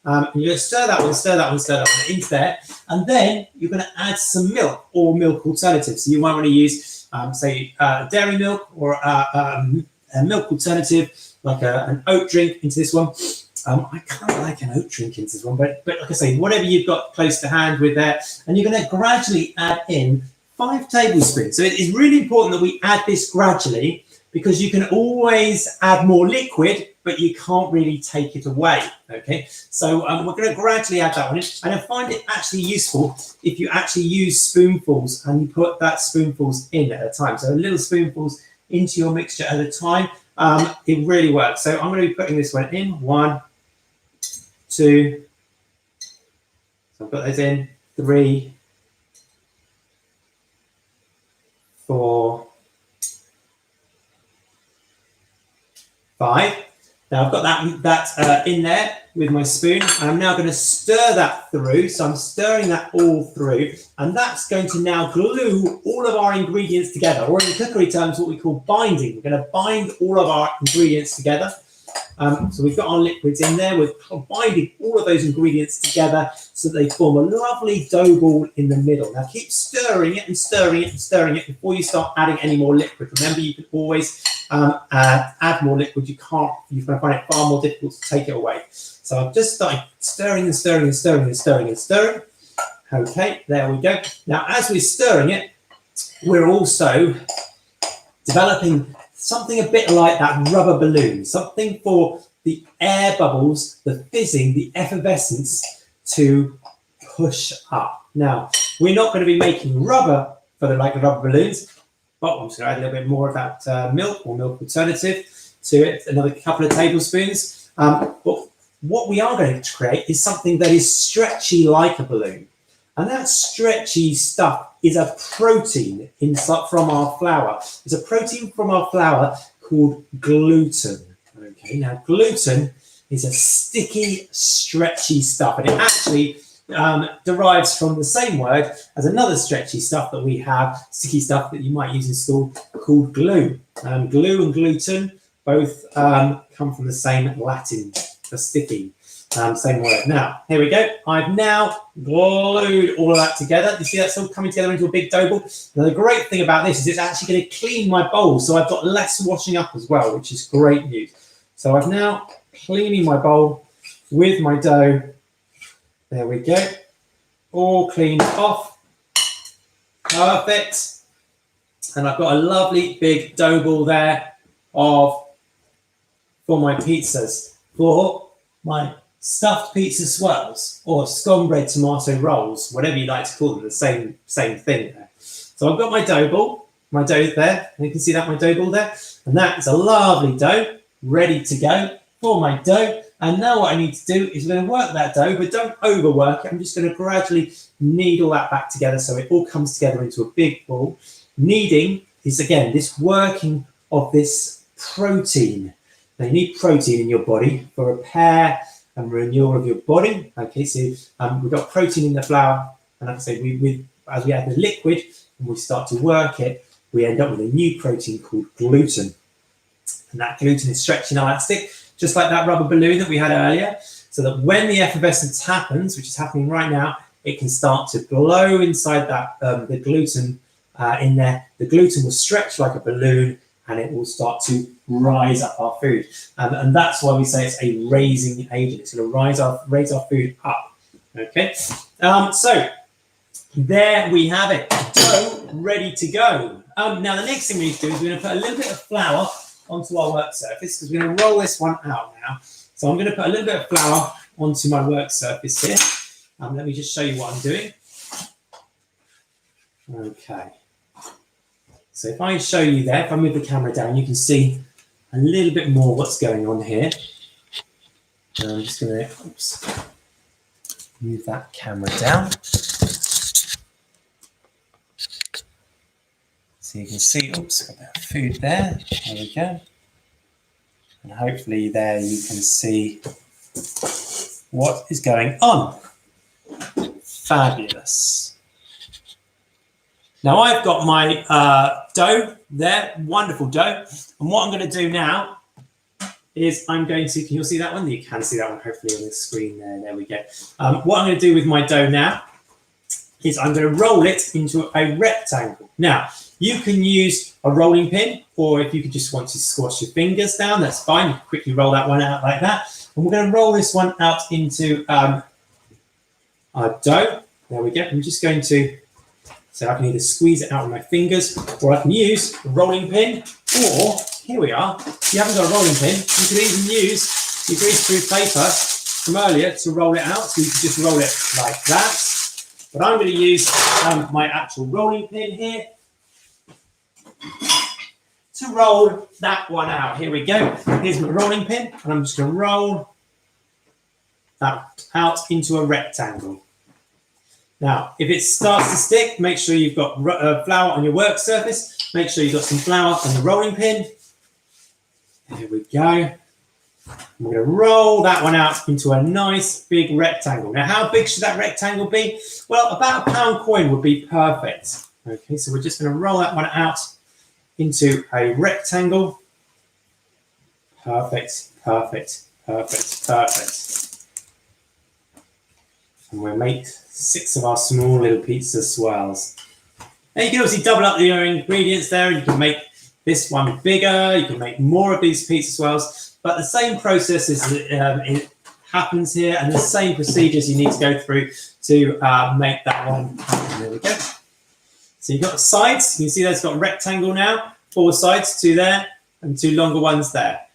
And you're going to stir that one into there. And then you're going to add some milk or milk alternative. So you might want to use, say, dairy milk or a milk alternative, like an oat drink into this one. I kind of like an oat drink into this one, but like I say, whatever you've got close to hand with that, and you're going to gradually add in 5 tablespoons. So it is really important that we add this gradually, because you can always add more liquid, but you can't really take it away. Okay, so we're going to gradually add that one in, and I find it actually useful if you actually use spoonfuls and you put that spoonfuls in at a time. So little spoonfuls into your mixture at a time. It really works. So I'm going to be putting this one in. 1, 2. So I've got those in. 3, 4, 5. Now I've got that in there with my spoon, and I'm now going to stir that through. So I'm stirring that all through, and that's going to now glue all of our ingredients together, or in cookery terms, what we call binding. We're going to bind all of our ingredients together. So we've got our liquids in there. We're binding all of those ingredients together so that they form a lovely dough ball in the middle. Now keep stirring it and stirring it and stirring it before you start adding any more liquid. Remember, you can always add more liquid. You're going to find it far more difficult to take it away. So I've just started stirring and stirring and stirring and stirring and stirring. Okay, there we go. Now, as we're stirring it, we're also developing something a bit like that rubber balloon, something for the air bubbles, the fizzing, the effervescence to push up. Now, we're not going to be making rubber for the rubber balloons, but I'm just going to add a little bit more of that milk or milk alternative to it, another couple of tablespoons. But what we are going to create is something that is stretchy like a balloon. And that stretchy stuff is a protein from our flour. It's a protein from our flour called gluten. Okay, now gluten is a sticky, stretchy stuff. And it actually derives from the same word as another stretchy stuff that we have, sticky stuff that you might use in school, called glue. Glue and gluten both come from the same Latin for sticky. Same word. Now, here we go. I've now glued all of that together. You see that's all coming together into a big dough ball. Now, the great thing about this is it's actually going to clean my bowl, so I've got less washing up as well, which is great news. So I've now cleaning my bowl with my dough. There we go. All cleaned off. Perfect. And I've got a lovely big dough ball there for my pizzas, for my stuffed pizza swirls or scone bread tomato rolls, whatever you like to call them, the same thing there. So I've got my dough ball, my dough there, and you can see that my dough ball there, and that is a lovely dough ready to go for my dough. And now what I need to do is I'm going to work that dough, but don't overwork it. I'm just going to gradually knead all that back together so it all comes together into a big ball. Kneading is, again, this working of this protein. Now, you need protein in your body for repair and renewal of your body. Okay, so we've got protein in the flour, and like I say, as we add the liquid and we start to work it, we end up with a new protein called gluten. And that gluten is stretchy and elastic, just like that rubber balloon that we had earlier, so that when the effervescence happens, which is happening right now, it can start to blow inside that the gluten in there. The gluten will stretch like a balloon, and it will start to rise up our food. And that's why we say it's a raising agent. It's going to raise our food up. Okay, so there we have it. Dough ready to go. Now the next thing we need to do is we're going to put a little bit of flour onto our work surface, because we're going to roll this one out now. So I'm going to put a little bit of flour onto my work surface here. Let me just show you what I'm doing. Okay. So if I show you there, if I move the camera down, you can see a little bit more what's going on here. And I'm just going to move that camera down. So you can see, got a bit of food there. There we go. And hopefully there you can see what is going on. Fabulous. Now I've got my dough there, wonderful dough. And what I'm going to do now is I'm going to, can you see that one? You can see that one hopefully on the screen there. There we go. What I'm going to do with my dough now is I'm going to roll it into a rectangle. Now, you can use a rolling pin, or if you just want to squash your fingers down, that's fine. You can quickly roll that one out like that. And we're going to roll this one out into our dough. There we go. I'm just going to, so I can either squeeze it out with my fingers, or I can use a rolling pin, or here we are. If you haven't got a rolling pin, you can even use your grease-proof paper from earlier to roll it out. So you can just roll it like that. But I'm going to use my actual rolling pin here to roll that one out. Here we go. Here's my rolling pin, and I'm just going to roll that out into a rectangle. Now, if it starts to stick, make sure you've got flour on your work surface. Make sure you've got some flour on the rolling pin. There we go. We're going to roll that one out into a nice big rectangle. Now, how big should that rectangle be? Well, about a £1 coin would be perfect. Okay, so we're just going to roll that one out into a rectangle. Perfect, perfect, perfect, perfect. And we'll make 6 of our small little pizza swirls. Now you can obviously double up your ingredients there. You can make this one bigger. You can make more of these pizza swirls. But the same process it happens here, and the same procedures you need to go through to make that one. There we go. So you've got the sides. You can see that's got a rectangle now. 4 sides, 2 there, and 2 longer ones there.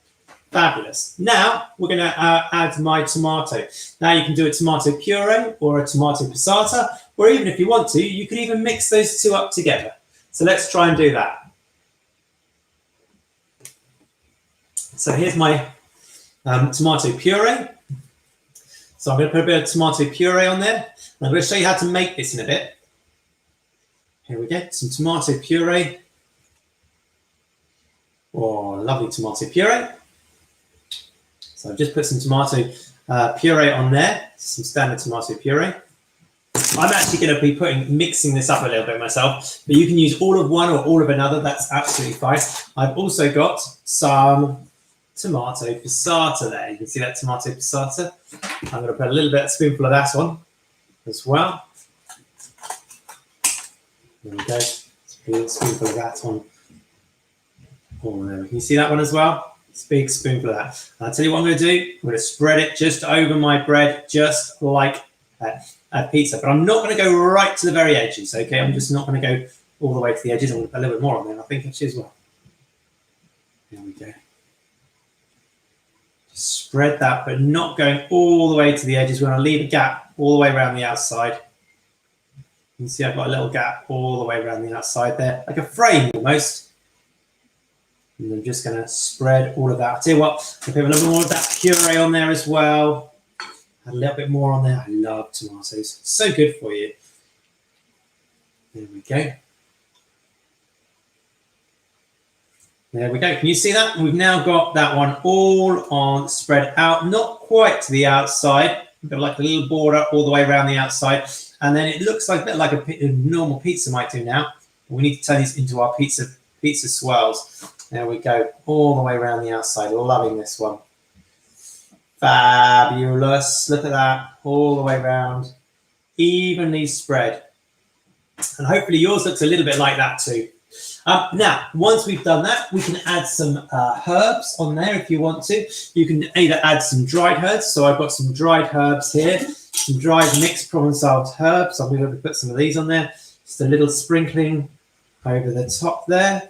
Fabulous. Now we're going to add my tomato. Now you can do a tomato puree or a tomato passata, or even if you want to, you can even mix those 2 up together. So let's try and do that. So here's my tomato puree. So I'm going to put a bit of tomato puree on there. And I'm going to show you how to make this in a bit. Here we go, some tomato puree. Oh, lovely tomato puree. So I've just put some tomato puree on there, some standard tomato puree. I'm actually going to be mixing this up a little bit myself, but you can use all of one or all of another. That's absolutely fine. I've also got some tomato passata there. You can see that tomato passata. I'm going to put a little bit, a spoonful of that on as well. There we go. A little spoonful of that on. Oh, there. Can you see that one as well? It's a big spoonful of that. And I'll tell you what I'm going to do. I'm going to spread it just over my bread, just like a pizza. But I'm not going to go right to the very edges, okay? I'm just not going to go all the way to the edges. I'm going to put a little bit more on there, I think, actually, as well. There we go. Just spread that, but not going all the way to the edges. We're going to leave a gap all the way around the outside. You can see I've got a little gap all the way around the outside there, like a frame almost. And I'm just going to spread all of that. I'll tell you what, I'll put a little bit more of that puree on there as well. Add a little bit more on there. I love tomatoes. So good for you. There we go. There we go. Can you see that? We've now got that one all on, spread out, not quite to the outside. We've got like a little border all the way around the outside. And then it looks like a bit like a normal pizza might do now. We need to turn these into our pizza swirls. There we go, all the way around the outside. Loving this one. Fabulous. Look at that, all the way around, evenly spread. And hopefully yours looks a little bit like that too. Now, once we've done that, we can add some herbs on there if you want to. You can either add some dried herbs. So I've got some dried herbs here, some dried mixed Provençal herbs. I'm going to put some of these on there. Just a little sprinkling over the top there.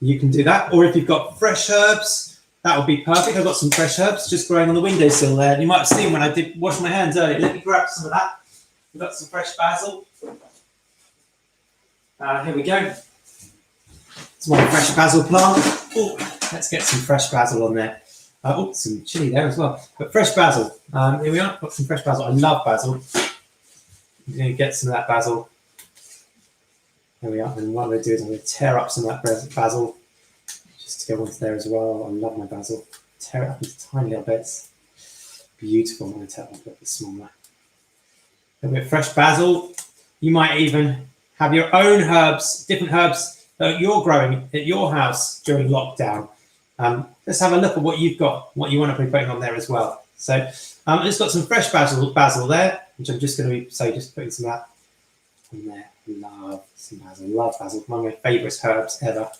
You can do that. Or if you've got fresh herbs, that would be perfect. I've got some fresh herbs just growing on the windowsill there. You might have seen when I did wash my hands earlier. Let me grab some of that. We've got some fresh basil. Here we go. It's my fresh basil plant. Oh, let's get some fresh basil on there. Oh, some chili there as well. But fresh basil. Here we are. Got some fresh basil. I love basil. I'm going to get some of that basil. There we are. And what I'm going to do is I'm going to tear up some of that basil just to go onto there as well. I love my basil. Tear it up into tiny little bits. Beautiful. I'm going to tear it up a bit smaller. A bit of fresh basil. You might even have your own herbs, different herbs that you're growing at your house during lockdown. Let's have a look at what you've got, what you want to be putting on there as well. So I've just got some fresh basil there, which I'm just going to be, just putting some of that on there. Love some basil, love basil. One of my favourite herbs ever.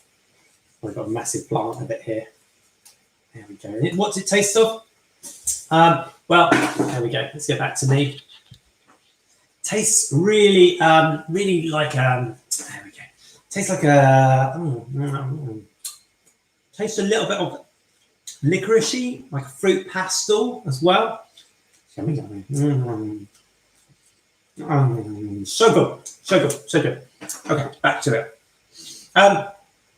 I've got a massive plant of it here. There we go. What's it taste of? Well, there we go. Let's get back to me. Tastes really, really like, there we go. Tastes like tastes a little bit of licoricey, like a fruit pastel as well. Yummy, yummy. So good, so good, so good. Okay, back to it.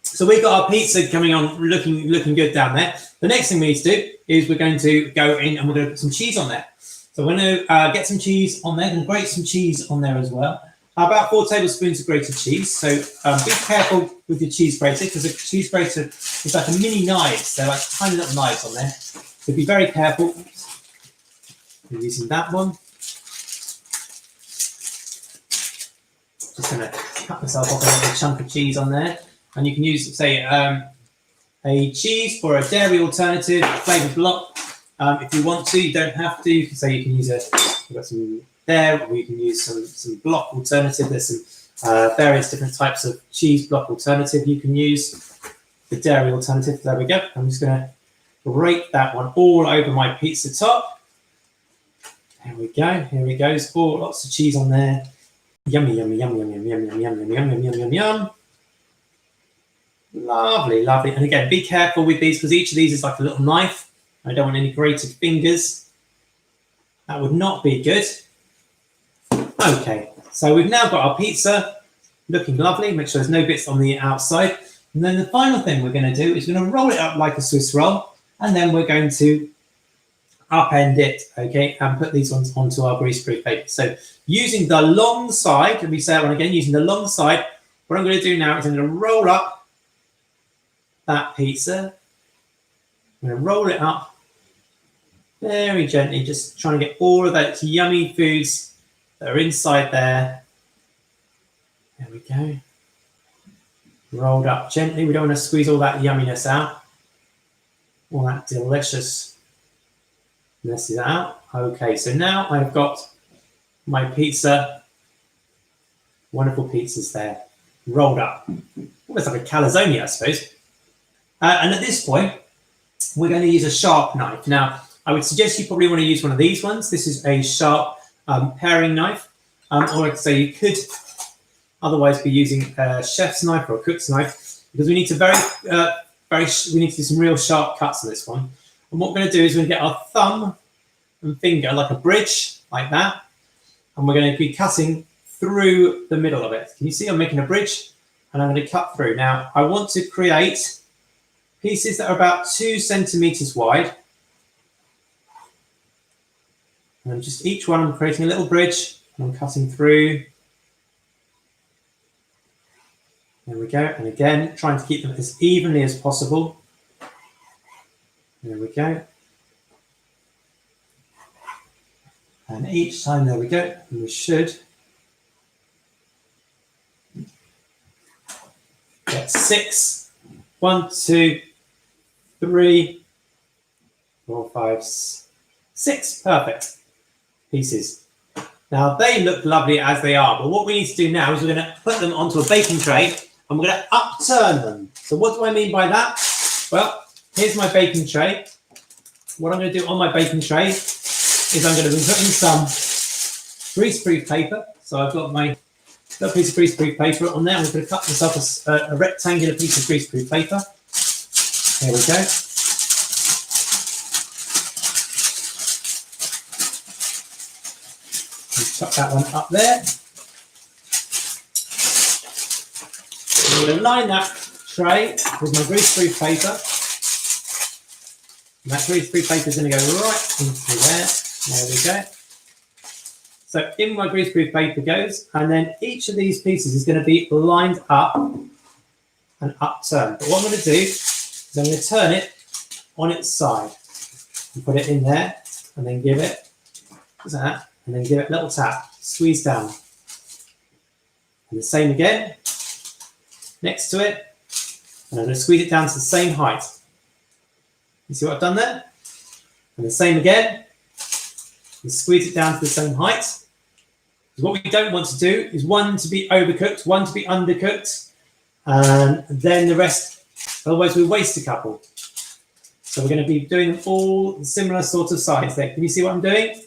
So we've got our pizza coming on, looking good down there. The next thing we need to do is we're going to go in and we're going to put some cheese on there. So we're going to get some cheese on there and grate some cheese on there as well. About 4 tablespoons of grated cheese. So be careful with your cheese grater because a cheese grater is like a mini knives. They're like tiny little knives on there. So be very careful. I'm using that one. Just going to cut myself off a little chunk of cheese on there. And you can use, say, a cheese or a dairy alternative flavoured block. If you want to, you don't have to. So you can use you've got some there, or you can use some block alternative. There's some various different types of cheese block alternative you can use. The dairy alternative, there we go. I'm just going to grate that one all over my pizza top. There we go. Here we go. Oh, lots of cheese on there. Yummy, yummy, yum, yum, yum, yum, yum, yum, yum, yum, yum, yum, yum, yum. Lovely, lovely. And again, be careful with these because each of these is like a little knife. I don't want any grated fingers. That would not be good. Okay, so we've now got our pizza looking lovely. Make sure there's no bits on the outside. And then the final thing we're going to do is we're going to roll it up like a Swiss roll. And then we're going to upend it, okay, and put these ones onto our greaseproof paper. So using the long side, let me say that one again, using the long side, what I'm going to do now is I'm going to roll up that pizza. I'm going to roll it up Very gently, just trying to get all of those yummy foods that are inside there. There we go. Rolled up gently. We don't want to squeeze all that yumminess out. All that deliciousness is out. Okay, so now I've got my pizza. Wonderful pizzas there, rolled up. Almost like a calzone, I suppose. And at this point, we're going to use a sharp knife. Now, I would suggest you probably want to use one of these ones. This is a sharp paring knife. Or like I say, you could otherwise be using a chef's knife or a cook's knife, because we need to we need to do some real sharp cuts on this one. And what we're going to do is we're going to get our thumb and finger like a bridge, like that. And we're going to be cutting through the middle of it. Can you see I'm making a bridge? And I'm going to cut through. Now, I want to create pieces that are about 2 centimeters wide. And just each one, I'm creating a little bridge, and I'm cutting through. There we go. And again, trying to keep them as evenly as possible. There we go. And each time, there we go. And we should get 6. 1, 2, 3, 4, 5, 6. Perfect pieces. Now they look lovely as they are, but what we need to do now is we're going to put them onto a baking tray and we're going to upturn them. So what do I mean by that? Well, here's my baking tray. What I'm going to do on my baking tray is I'm going to be putting some greaseproof paper. So I've got my piece of greaseproof paper on there. I'm going to cut myself a rectangular piece of greaseproof paper. There we go. Chuck that one up there. I'm going to line that tray with my greaseproof paper. And that greaseproof paper is going to go right into there. There we go. So in my greaseproof paper goes, and then each of these pieces is going to be lined up and upturned. But what I'm going to do is I'm going to turn it on its side and put it in there, and then give it that. And then give it a little tap, squeeze down. And the same again, next to it. And I'm going to squeeze it down to the same height. You see what I've done there? And the same again. And squeeze it down to the same height. Because what we don't want to do is one to be overcooked, one to be undercooked, and then the rest, otherwise we waste a couple. So we're going to be doing them all similar sort of size there. Can you see what I'm doing?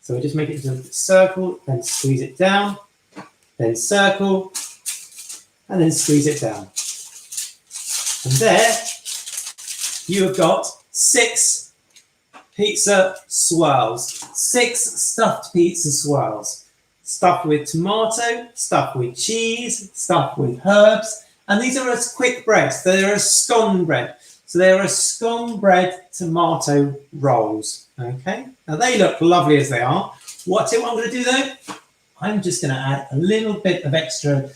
So we just make it into a circle, then squeeze it down, then circle, and then squeeze it down. And there you have got 6 pizza swirls, 6 stuffed pizza swirls, stuffed with tomato, stuffed with cheese, stuffed with herbs, and these are as quick breads. They're a scone bread. So they're a scone bread tomato rolls. Okay, now they look lovely as they are. What I'm going to do though, I'm just going to add a little bit of extra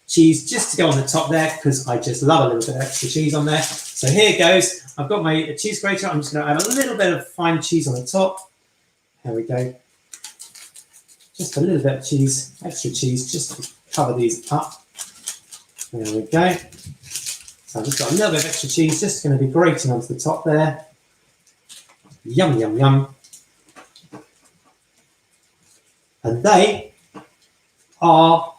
cheese just to go on the top there, because I just love a little bit of extra cheese on there. So here goes. I've got my cheese grater. I'm just going to add a little bit of fine cheese on the top. There we go. Just a little bit of cheese, extra cheese, just to cover these up. There we go. So I've just got a little bit of extra cheese, just going to be grating onto the top there. Yum, yum, yum. And they are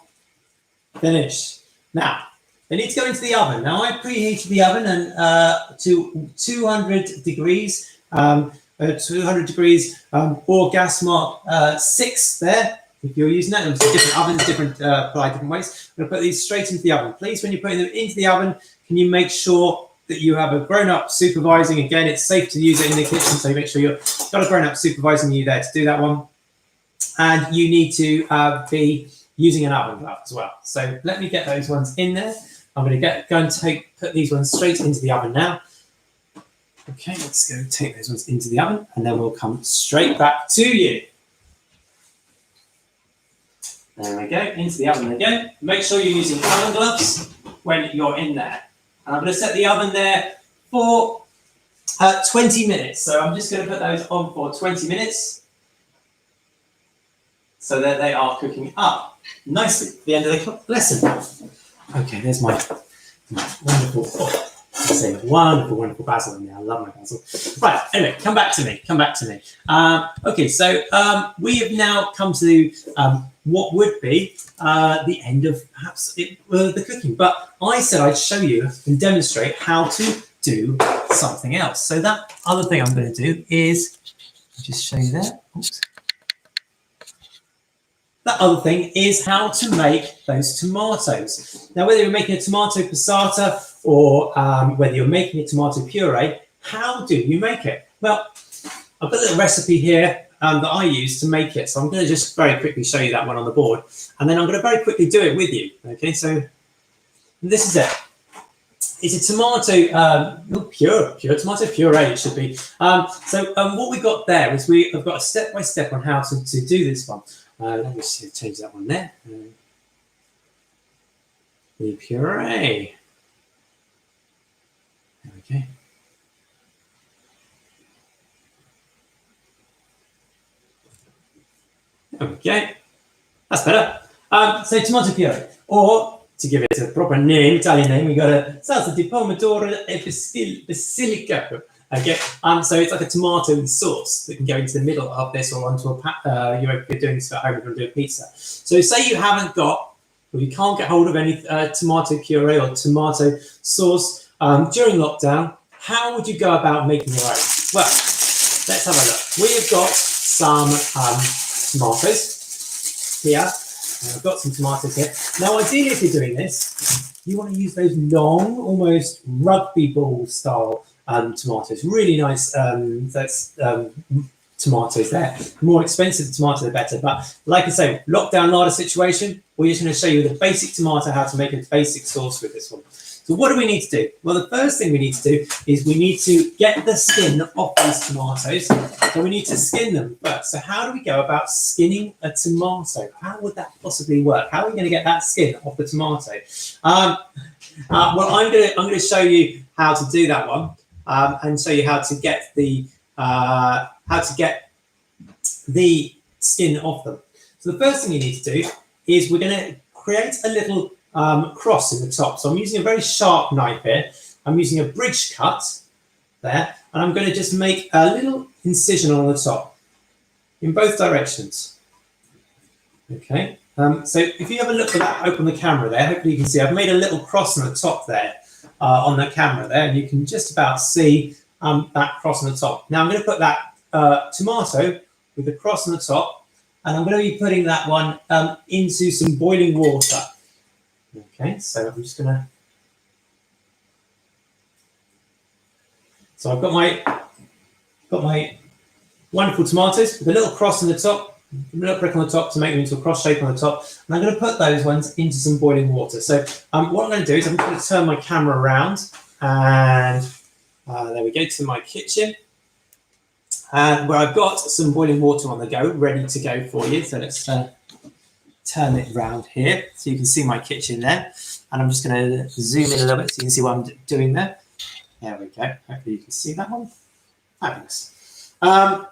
finished. Now, they need to go into the oven. Now, I preheated the oven and to 200 degrees, 200 degrees or gas mark 6 there. If you're using that, there's different ovens, apply different ways. I'm going to put these straight into the oven. Please, when you're putting them into the oven, can you make sure that you have a grown-up supervising? Again, it's safe to use it in the kitchen, so make sure you've got a grown-up supervising you there to do that one. And you need to be using an oven glove as well. So let me get those ones in there. I'm going to go and put these ones straight into the oven now. Okay, let's go take those ones into the oven, and then we'll come straight back to you. There we go, into the oven again. Make sure you're using oven gloves when you're in there. And I'm going to set the oven there for 20 minutes. So I'm just going to put those on for 20 minutes. So that they are cooking up nicely at the end of the lesson. Okay, there's my wonderful, wonderful basil in there. I love my basil. Right, anyway, come back to me. Okay, so we have now come to what would be the end of perhaps the cooking. But I said I'd show you and demonstrate how to do something else. So that other thing I'm going to do is just show you there. Oops. That other thing is how to make those tomatoes. Now, whether you're making a tomato passata or whether you're making a tomato puree, how do you make it? Well, I've got a little recipe here that I use to make it. So I'm going to just very quickly show you that one on the board. And then I'm going to very quickly do it with you. Okay, so this is it. It's a tomato, pure tomato puree it should be. What we got there is I've got a step-by-step on how to do this one. Let me change that one there. The puree. There we go. There we go. That's better. So tomato puree, or to give it a proper name, Italian name, we got a salsa di pomodoro e basilica. Okay, so it's like a tomato sauce that can go into the middle of this or onto a you're doing this at home, you're going to do a pizza. So say you haven't got, or you can't get hold of any tomato puree or tomato sauce during lockdown, how would you go about making your own? Well, let's have a look. We have got some tomatoes here. I've got some tomatoes here. Now, ideally, if you're doing this, you want to use those long, almost rugby ball style tomatoes. Really nice tomatoes there. The more expensive the tomato, the better. But like I say, lockdown larder situation, we're just going to show you the basic tomato, how to make a basic sauce with this one. So what do we need to do? Well, the first thing we need to do is we need to get the skin off these tomatoes. So we need to skin them first. So how do we go about skinning a tomato? How would that possibly work? How are we going to get that skin off the tomato? Well, I'm going to show you how to do that one and show you how to get the skin off them. So the first thing you need to do is we're going to create a little cross in the top. So I'm using a very sharp knife here. I'm using a bridge cut there, and I'm going to just make a little incision on the top in both directions. Okay, so if you have a look at that, open the camera there, hopefully you can see I've made a little cross on the top there on the camera there, and you can just about see that cross on the top. Now I'm going to put that tomato with the cross on the top, and I'm going to be putting that one into some boiling water. Okay, so I'm just gonna. So I've got my wonderful tomatoes with a little cross on the top, a little prick on the top to make them into a cross shape on the top, and I'm going to put those ones into some boiling water. So what I'm going to do is I'm going to turn my camera around, and there we go to my kitchen, and where I've got some boiling water on the go, ready to go for you. So let's. Turn it round here so you can see my kitchen there, and I'm just going to zoom in a little bit so you can see what I'm doing there. There we go. Hopefully you can see that one. Fabulous. Now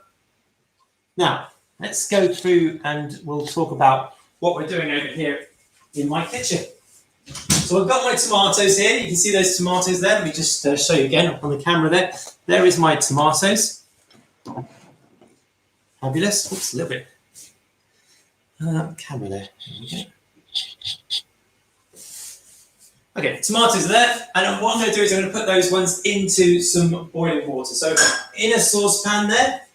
let's go through and we'll talk about what we're doing over here in my kitchen. So I've got my tomatoes here. You can see those tomatoes there. Let me just show you again on the camera there. There is my tomatoes. Fabulous. Oops, a little bit. Camera there. Okay, tomatoes there, and what I'm going to do is I'm going to put those ones into some boiling water. So in a saucepan there,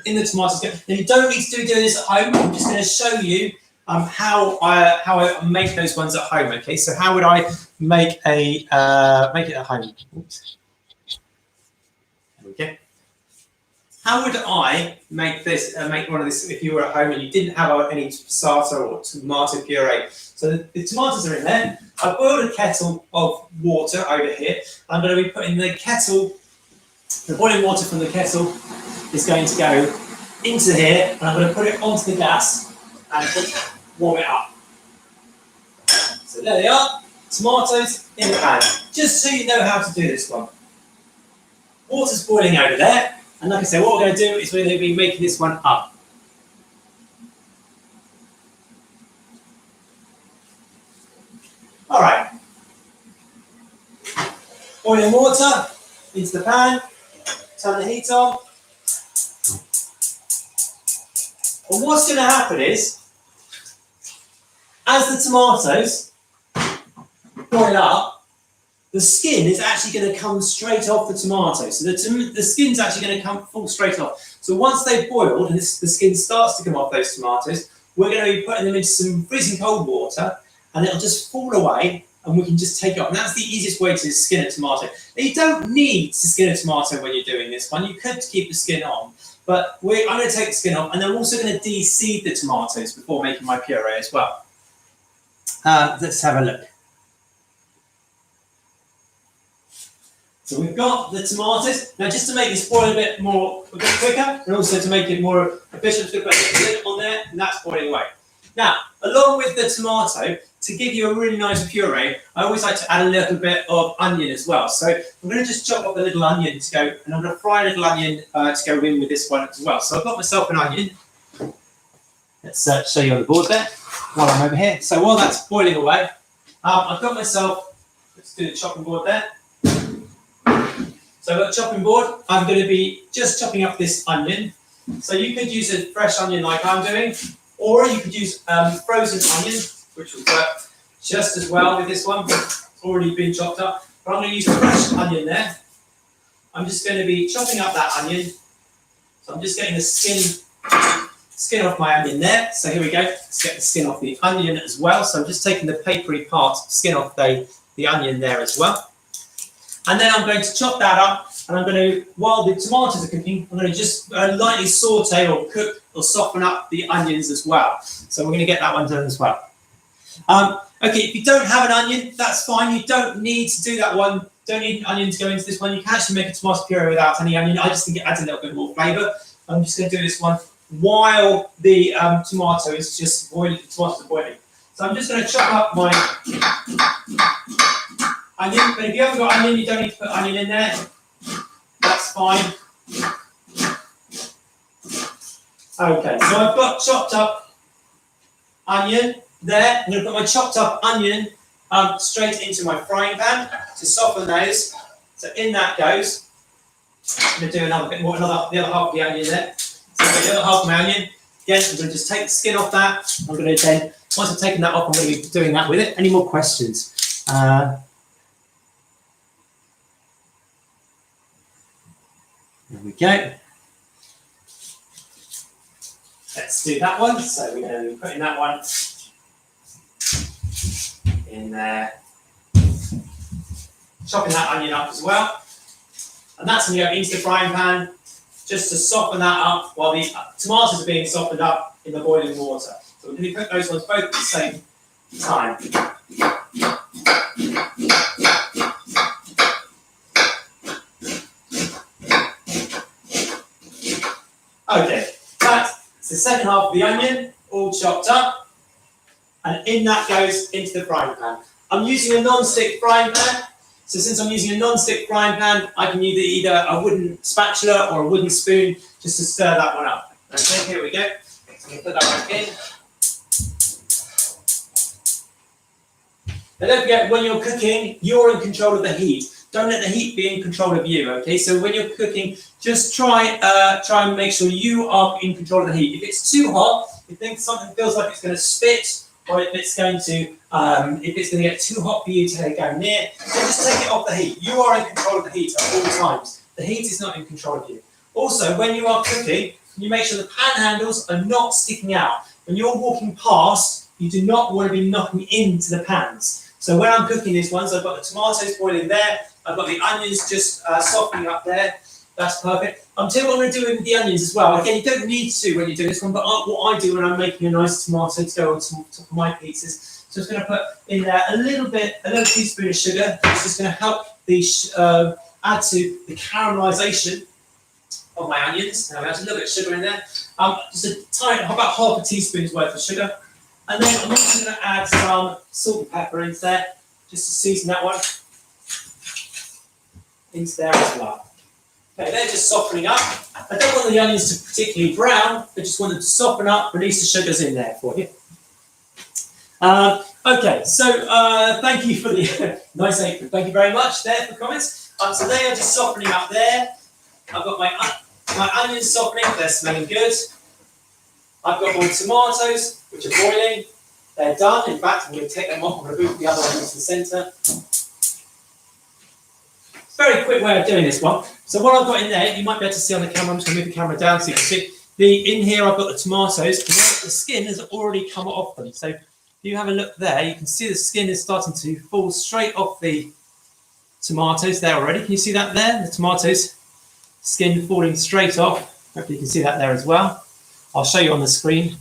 in the tomatoes. Now you don't need to do this at home. I'm just going to show you how I make those ones at home. Okay, so how would I make it at home? Oops. There we go. How would I make this? Make one of this if you were at home and you didn't have any passata or tomato puree. So the tomatoes are in there. I've boiled a kettle of water over here. I'm going to be putting the boiling water from the kettle is going to go into here, and I'm going to put it onto the gas and warm it up. So there they are, tomatoes in the pan. Just so you know how to do this one. water's boiling over there. And like I said, what we're going to do is we're going to be making this one up. All right. Boiling water into the pan. Turn the heat on. And what's going to happen is, as the tomatoes boil up, the skin is actually going to come straight off the tomato. So the skin's actually going to fall straight off. So once they've boiled and the skin starts to come off those tomatoes, we're going to be putting them into some freezing cold water, and it'll just fall away, and we can just take it off. And that's the easiest way to skin a tomato. Now, you don't need to skin a tomato when you're doing this one. You could keep the skin on, but I'm going to take the skin off, and I'm also going to de-seed the tomatoes before making my puree as well. Let's have a look. So we've got the tomatoes. Now, just to make this boil a bit quicker, and also to make it more efficient, we'll put the lid on there, and that's boiling away. Now, along with the tomato, to give you a really nice puree, I always like to add a little bit of onion as well. So I'm going to just chop up a little onion to go, and I'm going to fry a little onion to go in with this one as well. So I've got myself an onion. Let's show you on the board there while I'm over here. So while that's boiling away, I've got myself, let's do the chopping board there. So I've got a chopping board. I'm going to be just chopping up this onion. So you could use a fresh onion like I'm doing, or you could use frozen onion, which will work just as well with this one. It's already been chopped up. But I'm going to use a fresh onion there. I'm just going to be chopping up that onion. So I'm just getting the skin off my onion there. So here we go. Let's get the skin off the onion as well. So I'm just taking the papery part, skin off the onion there as well. And then I'm going to chop that up, and I'm going to, while the tomatoes are cooking, I'm going to just lightly saute or cook or soften up the onions as well. So we're going to get that one done as well. Okay, if you don't have an onion, that's fine. You don't need to do that one. Don't need an onion to go into this one. You can actually make a tomato puree without any onion. I just think it adds a little bit more flavour. I'm just going to do this one while the tomato is just boiling. The tomatoes are boiling. So I'm just going to chop up my onion. But if you haven't got onion, you don't need to put onion in there. That's fine. Okay, so I've got chopped up onion there. I'm going to put my chopped up onion straight into my frying pan to soften those. So in that goes. I'm going to do another bit more, the other half of the onion there. So I've got the other half of my onion. Again, I'm going to just take the skin off that. I'm going to then, once I've taken that off, I'm going to be doing that with it. Any more questions? There we go. Let's do that one. So we're going to be putting that one in there. Chopping that onion up as well. And that's going to go into the frying pan just to soften that up while the tomatoes are being softened up in the boiling water. So we're going to cook those ones both at the same time. Okay, that's the second half of the onion, all chopped up, and in that goes into the frying pan. I'm using a non-stick frying pan, so since I'm using a non-stick frying pan, I can use either a wooden spatula or a wooden spoon just to stir that one up. Okay, here we go. So I'm going to put that back in. Now don't forget, when you're cooking, you're in control of the heat. Don't let the heat be in control of you, okay? So when you're cooking, just try and make sure you are in control of the heat. If it's too hot, if something feels like it's going to spit, or if it's going to get too hot for you to go near, then just take it off the heat. You are in control of the heat at all times. The heat is not in control of you. Also, when you are cooking, you make sure the pan handles are not sticking out. When you're walking past, you do not want to be knocking into the pans. So when I'm cooking these ones, I've got the tomatoes boiling there. I've got the onions just softening up there. That's perfect. I'm telling you what I'm going to do with the onions as well. Again, you don't need to when you do this one, but what I do when I'm making a nice tomato to go on top of my pizzas. So I'm just going to put in there a little teaspoon of sugar. It's just going to help add to the caramelization of my onions. Now I add a little bit of sugar in there. Just about half a teaspoon's worth of sugar. And then I'm also going to add some salt and pepper into there, just to season that one into there as well. Okay, they're just softening up. I don't want the onions to particularly brown. I just want them to soften up, release the sugars in there for you. Okay, so thank you for the nice apron. Thank you very much there for comments. So they are just softening up there. I've got my onions softening, they're smelling good. I've got my tomatoes, which are boiling. They're done. In fact, I'm going to take them off. I'm going to move the other one into the centre. Very quick way of doing this one. So what I've got in there, you might be able to see on the camera. I'm just going to move the camera down so you can see. In here, I've got the tomatoes, and the skin has already come off them. So if you have a look there, you can see the skin is starting to fall straight off the tomatoes there already. Can you see that there? The tomatoes skin falling straight off. Hopefully you can see that there as well. I'll show you on the screen.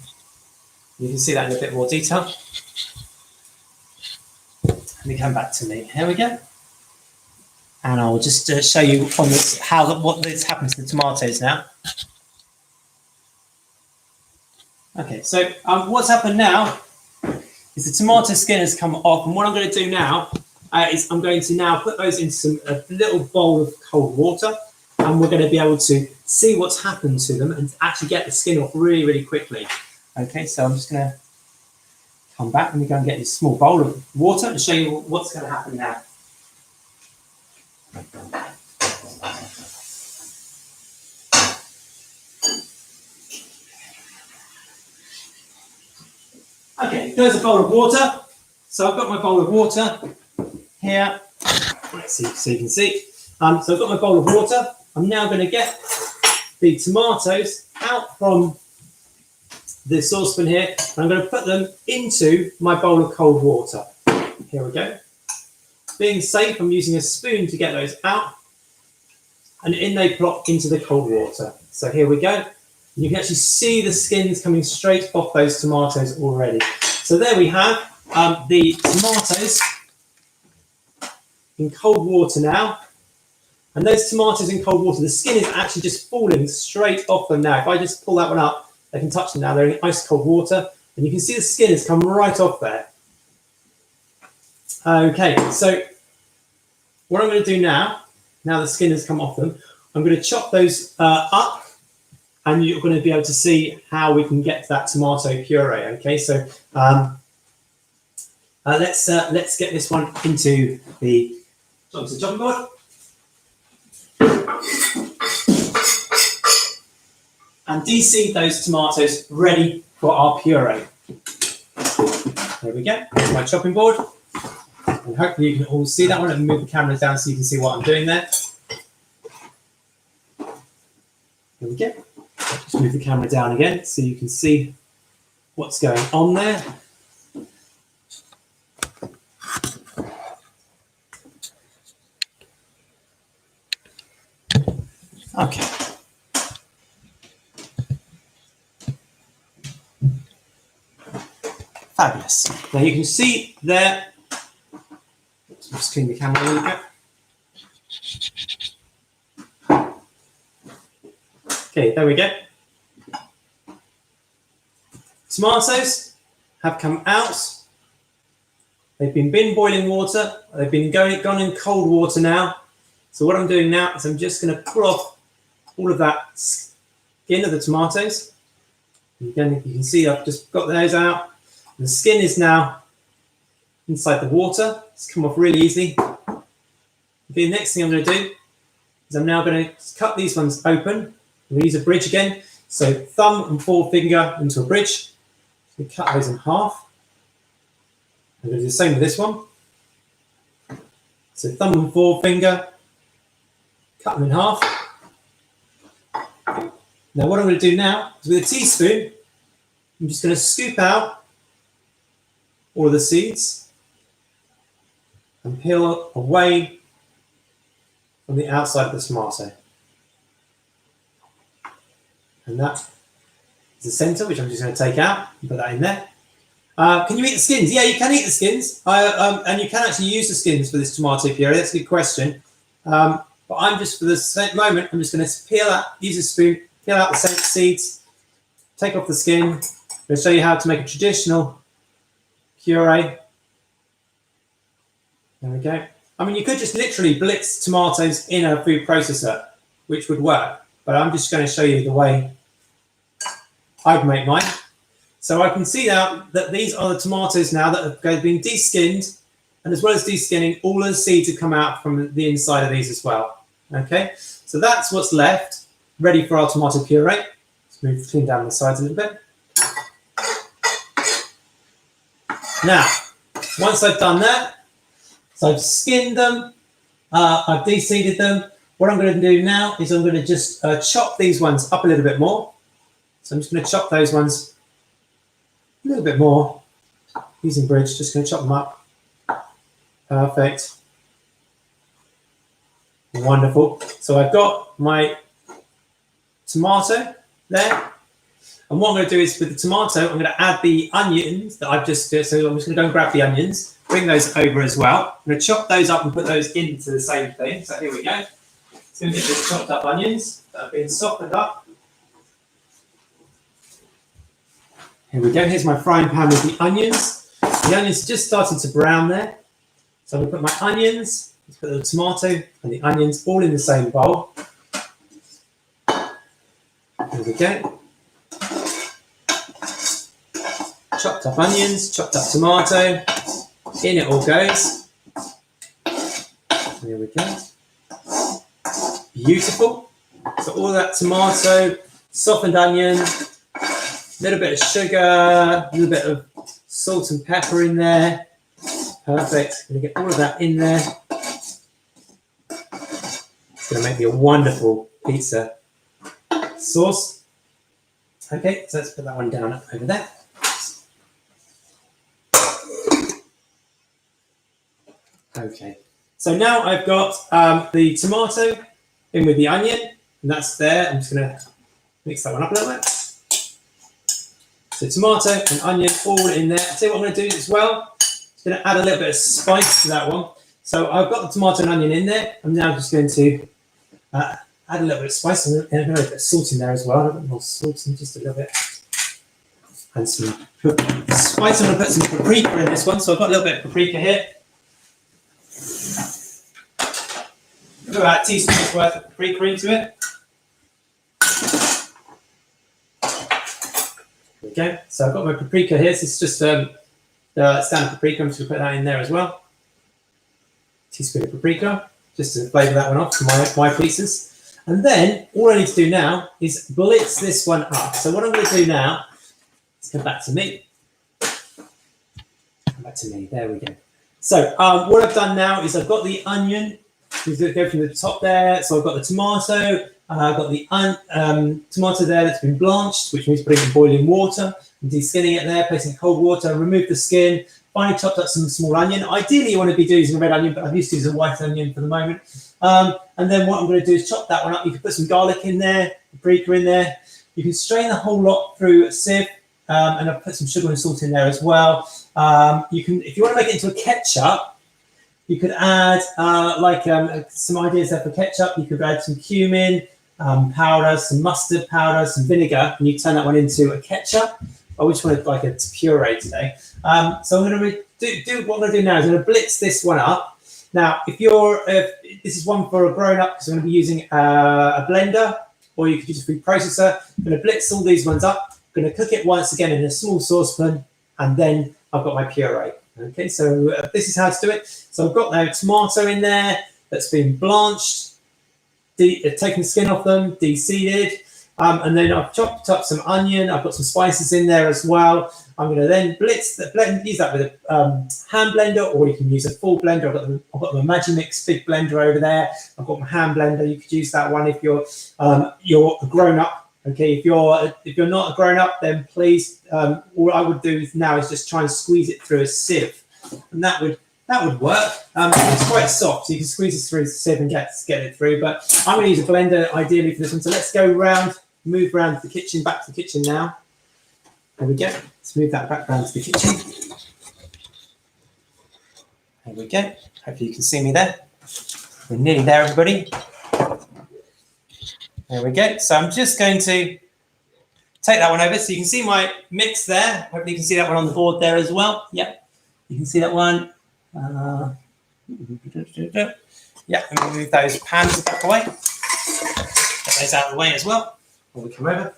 You can see that in a bit more detail. Let me come back to me. Here we go. And I'll just show you on this what's happened to the tomatoes now. Okay, so what's happened now is the tomato skin has come off, and what I'm going to do now is I'm going to now put those into a little bowl of cold water, and we're going to be able to see what's happened to them and actually get the skin off really, really quickly. Okay, so I'm just going to come back. Let me go and get this small bowl of water and show you what's going to happen now. Okay, there's a bowl of water. So I've got my bowl of water here. Let's see so you can see. So I've got my bowl of water. I'm now going to get the tomatoes out from the saucepan here. And I'm going to put them into my bowl of cold water. Here we go. Being safe, I'm using a spoon to get those out. And in they plop into the cold water. So here we go. You can actually see the skins coming straight off those tomatoes already. So there we have the tomatoes in cold water now. And those tomatoes in cold water, the skin is actually just falling straight off them now. If I just pull that one up, they can touch them now. They're in ice cold water. And you can see the skin has come right off there. Okay, so what I'm going to do now the skin has come off them, I'm going to chop those up. And you're going to be able to see how we can get to that tomato puree. Okay, so let's get this one into the chopping board. And de-seed those tomatoes ready for our puree. There we go. There's my chopping board. And hopefully you can all see that one. Let me move the camera down so you can see what I'm doing there. There we go. Just move the camera down again so you can see what's going on there. Okay. Fabulous. Now you can see there. Let's just clean the camera a little bit. Okay, there we go. Tomatoes have come out. They've been boiling water. They've been gone in cold water now. So what I'm doing now is I'm just going to pull off all of that skin of the tomatoes. Again, you can see I've just got those out. The skin is now inside the water. It's come off really easy. The next thing I'm going to do is I'm now going to cut these ones open. I'm going to use a bridge again. So thumb and forefinger into a bridge. So cut those in half. I'm going to do the same with this one. So thumb and forefinger, cut them in half. Now what I'm going to do now is with a teaspoon, I'm just going to scoop out all of the seeds and peel away from the outside of the tomato. And that is the centre, which I'm just going to take out and put that in there. Can you eat the skins? Yeah, you can eat the skins. And you can actually use the skins for this tomato puree. That's a good question. But I'm just, for this moment, I'm just going to peel out, use a spoon, peel out the seeds, take off the skin. I'm going to show you how to make a traditional puree. There we go. I mean, you could just literally blitz tomatoes in a food processor. which would work, but I'm just going to show you the way I'd make mine. So I can see now that these are the tomatoes now that have been de-skinned, and as well as de-skinning, all of the seeds have come out from the inside of these as well. Okay, so that's what's left, ready for our tomato puree. Let's move clean down the sides a little bit. Now, once I've done that, so I've skinned them, I've de-seeded them. What I'm going to do now is I'm going to just chop these ones up a little bit more. So I'm just going to chop those ones a little bit more using bridge. Just going to chop them up. Perfect. Wonderful. So I've got my tomato there. And what I'm going to do is with the tomato, I'm going to add the onions that I've just did. So I'm just going to go and grab the onions, bring those over as well. I'm going to chop those up and put those into the same thing. So here we go. So we get this chopped up onions that have been softened up. Here we go. Here's my frying pan with the onions. The onions just started to brown there. So I'm going to put my onions, let's put the tomato and the onions all in the same bowl. There we go. Chopped up onions, chopped up tomato, in it all goes. There we go. Beautiful. So all that tomato, softened onion, a little bit of sugar, a little bit of salt and pepper in there. Perfect. Going to get all of that in there. It's going to make me a wonderful pizza sauce. Okay, so let's put that one down over there. Okay, so now I've got the tomato in with the onion, and that's there. I'm just going to mix that one up a little bit. So tomato and onion all in there. I'll tell you what I'm going to do as well. Going to add a little bit of spice to that one. So I've got the tomato and onion in there. I'm now just going to add a little bit of spice and a little bit of salt in there as well. A little bit more salt and just a little bit. And some spice. I'm going to put some paprika in this one. So I've got a little bit of paprika here. Put about a teaspoon's worth of paprika into it. There we go. So I've got my paprika here. So it's just standard paprika. I'm just going to put that in there as well. Teaspoon of paprika, just to flavour that one off for my pieces. And then all I need to do now is blitz this one up. So what I'm going to do now is come back to me. Come back to me. There we go. So what I've done now is I've got the onion. I'm going to go from the top there. So I've got the tomato. I've got the tomato there that's been blanched, which means putting it in boiling water and de-skinning it there, placing cold water, remove the skin. Finally chopped up some small onion. Ideally, you want to be using a red onion, but I'm used to using a white onion for the moment. And then what I'm going to do is chop that one up. You can put some garlic in there, paprika in there. You can strain the whole lot through a sieve, and I've put some sugar and salt in there as well. You can, if you want to make it into a ketchup, you could add some ideas there for ketchup. You could add some cumin powder, some mustard powder, some vinegar, and you turn that one into a ketchup. I just wanted like a puree today. So I'm going to do what I'm going to do now is I'm going to blitz this one up. Now, if this is one for a grown-up, because I'm going to be using a blender, or you could use a food processor. I'm going to blitz all these ones up. I'm going to cook it once again in a small saucepan, and then I've got my puree. Okay, so this is how to do it. So I've got the tomato in there that's been blanched, taken the skin off them, de-seeded. And then I've chopped up some onion. I've got some spices in there as well. I'm going to then use that with a hand blender, or you can use a full blender. I've got my Magimix big blender over there. I've got my hand blender. You could use that one if you're a grown up. Okay, if you're not a grown up, then please, all I would do now is just try and squeeze it through a sieve, and that would work. It's quite soft, so you can squeeze it through the sieve and get it through. But I'm going to use a blender ideally for this one. So let's go move around to the kitchen, back to the kitchen now. There we go. Let's move that back round to the kitchen. There we go. Hopefully you can see me there. We're nearly there, everybody. There we go. So I'm just going to take that one over so you can see my mix there. Hopefully you can see that one on the board there as well. Yep. You can see that one. Yeah, let me move those pans back away. Get those out of the way as well. When we come over.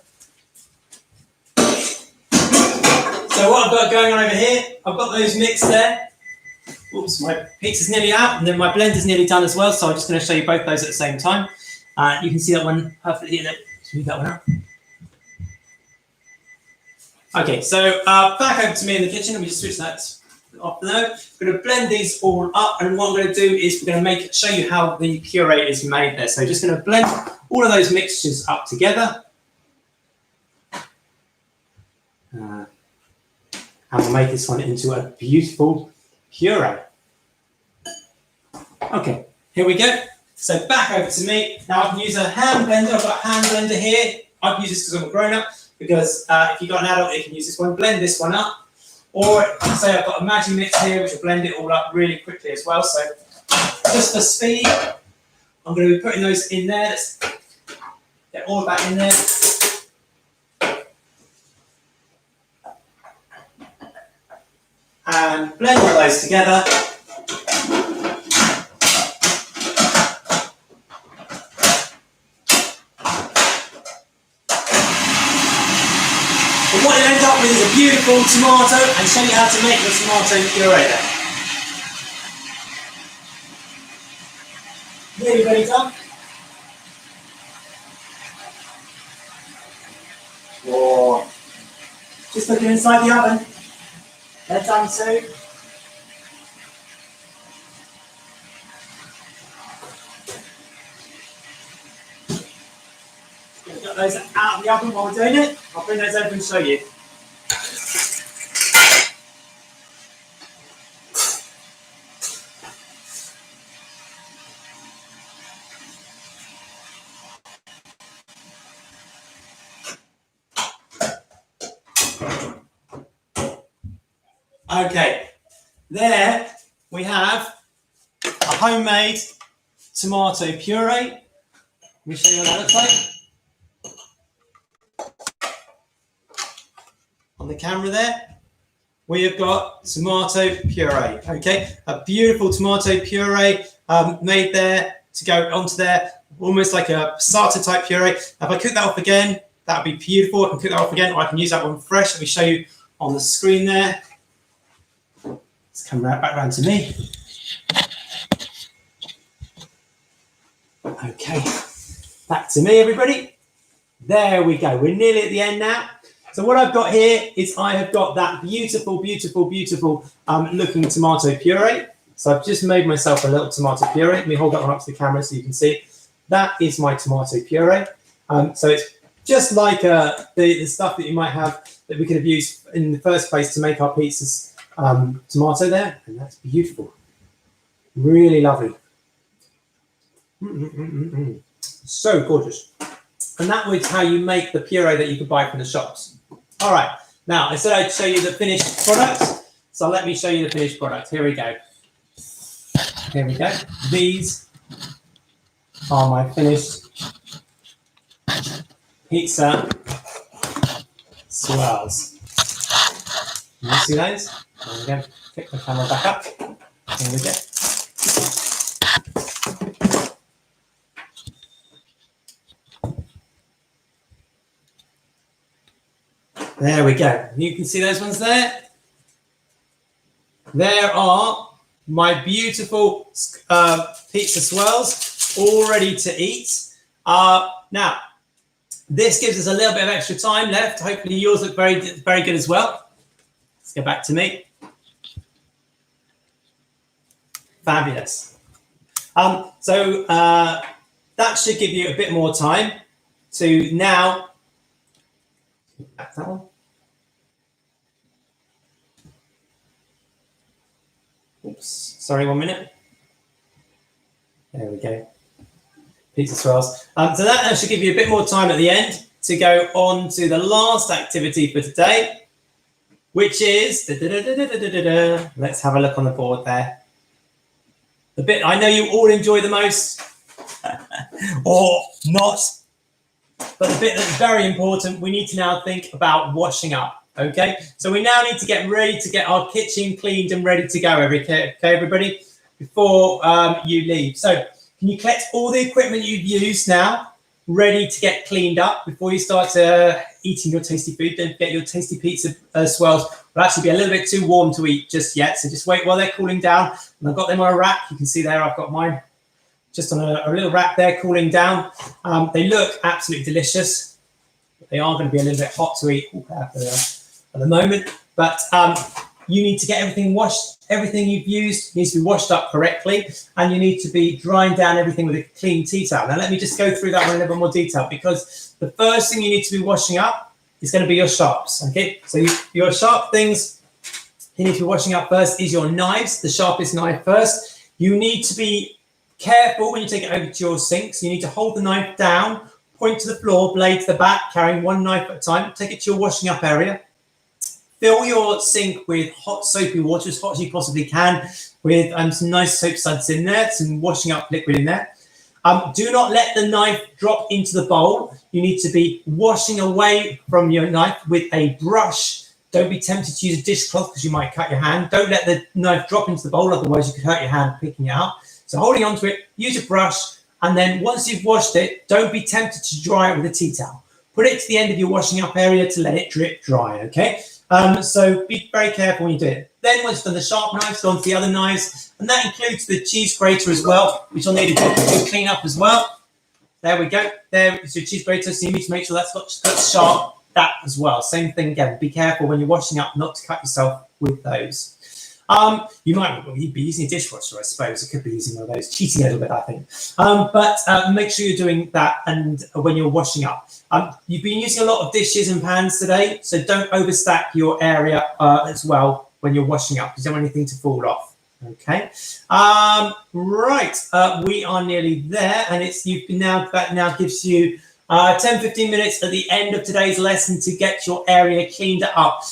So what I've got going on over here, I've got those mixed there. Oops, my pizza's nearly out, and then my blender's nearly done as well. So I'm just going to show you both those at the same time. You can see that one perfectly. Let's move that one out. Okay, so back over to me in the kitchen. Let me just switch that off now. I'm going to blend these all up, and what I'm going to do is we're going to show you how the puree is made there. So just going to blend all of those mixtures up together. And we'll make this one into a beautiful puree. Okay, here we go. So back over to me. Now I can use a hand blender. I've got a hand blender here. I can use this because I'm a grown-up, because if you've got an adult, you can use this one, blend this one up. Or say I've got a Magic Mix here, which will blend it all up really quickly as well. So just for speed, I'm going to be putting those in there. Let's get all of that in there. And blend all those together. And what you end up with is a beautiful tomato, and show you how to make the tomato puree there. Nearly ready done. Whoa. Just looking inside the oven. They're done too. Get those out of the oven while we're doing it. I'll bring those over and show you. Okay, there we have a homemade tomato puree. Let me show you what that looks like. On the camera there, we have got tomato puree. Okay, a beautiful tomato puree made there to go onto there, almost like a passata type puree. If I cook that off again, that would be beautiful. I can cook that off again, or I can use that one fresh. Let me show you on the screen there. Let's come right back round to me. Okay, back to me, everybody. There we go. We're nearly at the end now. So what I've got here is I have got that beautiful, beautiful, beautiful looking tomato puree. So I've just made myself a little tomato puree. Let me hold that one up to the camera so you can see. That is my tomato puree. So it's just like the stuff that you might have that we could have used in the first place to make our pizzas. Tomato there, and that's beautiful. Really lovely. So gorgeous. And that was how you make the puree that you could buy from the shops. All right, now I said I'd show you the finished product, so let me show you the finished product. Here we go. Here we go. These are my finished pizza swirls. Can you see those? There we go. Pick the camera back up. Here we go. There we go. You can see those ones there. There are my beautiful pizza swirls, all ready to eat. Now, this gives us a little bit of extra time left. Hopefully yours look very, very good as well. Let's go back to me. Fabulous. So that should give you a bit more time to now. Back that one. Oops, sorry, 1 minute. There we go. Pizza swirls. So that should give you a bit more time at the end to go on to the last activity for today, which is, let's have a look on the board there. The bit I know you all enjoy the most, or not, but the bit that's very important, we need to now think about washing up. Okay, so we now need to get ready to get our kitchen cleaned and ready to go, okay, everybody, before you leave. So can you collect all the equipment you've used now ready to get cleaned up before you start eating your tasty food. Don't forget your tasty pizza swirls will actually be a little bit too warm to eat just yet. So just wait while they're cooling down. And I've got them on a rack. You can see there, I've got mine just on a little rack there cooling down. They look absolutely delicious. They are going to be a little bit hot to eat at the moment. But you need to get everything washed. Everything you've used needs to be washed up correctly, and you need to be drying down everything with a clean tea towel. Now, let me just go through that one in a little bit more detail, because the first thing you need to be washing up is going to be your sharps. Okay, so your sharp things you need to be washing up first is your knives, the sharpest knife first. You need to be careful when you take it over to your sinks. You need to hold the knife down, point to the floor, blade to the back, carrying one knife at a time. Take it to your washing up area. Fill your sink with hot soapy water, as hot as you possibly can, with some nice soap suds in there, some washing up liquid in there. Do not let the knife drop into the bowl. You need to be washing away from your knife with a brush. Don't be tempted to use a dishcloth because you might cut your hand. Don't let the knife drop into the bowl, otherwise you could hurt your hand picking it out. So holding onto it, use a brush, and then once you've washed it, don't be tempted to dry it with a tea towel. Put it to the end of your washing up area to let it drip dry, okay? So be very careful when you do it. Then once you've done the sharp knives, go on to the other knives, and that includes the cheese grater as well, which I'll need to clean up as well. There we go. There is your cheese grater, so you need to make sure that's got sharp, that as well. Same thing again. Be careful when you're washing up not to cut yourself with those. You might be using a dishwasher, I suppose. It could be using one of those, cheating a little bit, I think. But make sure you're doing that, and when you're washing up. You've been using a lot of dishes and pans today, so don't overstack your area as well when you're washing up, because you don't want anything to fall off. Okay. Right. We are nearly there, and that now gives you 10-15 minutes at the end of today's lesson to get your area cleaned up.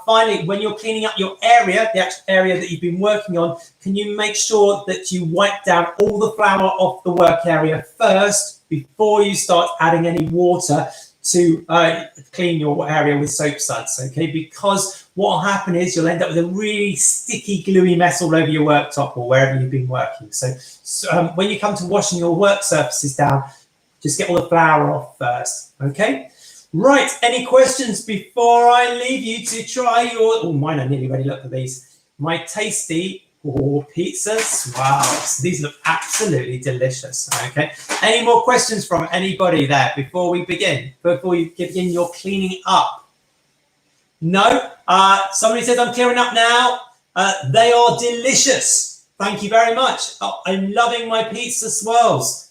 Finally, when you're cleaning up your area, the actual area that you've been working on, can you make sure that you wipe down all the flour off the work area first before you start adding any water to clean your area with soap suds, okay? Because what will happen is you'll end up with a really sticky, gluey mess all over your worktop or wherever you've been working. So when you come to washing your work surfaces down, just get all the flour off first, okay? Right, any questions before I leave you to try your, oh, mine are nearly ready, look at these. My tasty pizza swirls. These look absolutely delicious, okay? Any more questions from anybody there before we begin? Before you begin your cleaning up? No? Somebody says I'm clearing up now. They are delicious. Thank you very much. Oh, I'm loving my pizza swirls.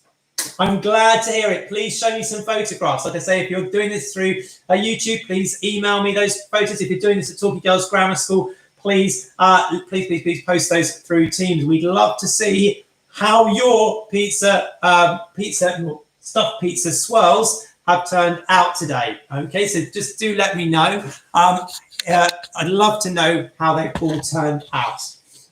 I'm glad to hear it. Please show me some photographs. Like I say, if you're doing this through YouTube, please email me those photos. If you're doing this at Talkie Girls Grammar School, please post those through Teams. We'd love to see how your your stuffed pizza swirls have turned out today. Okay, so just do let me know. I'd love to know how they've all turned out.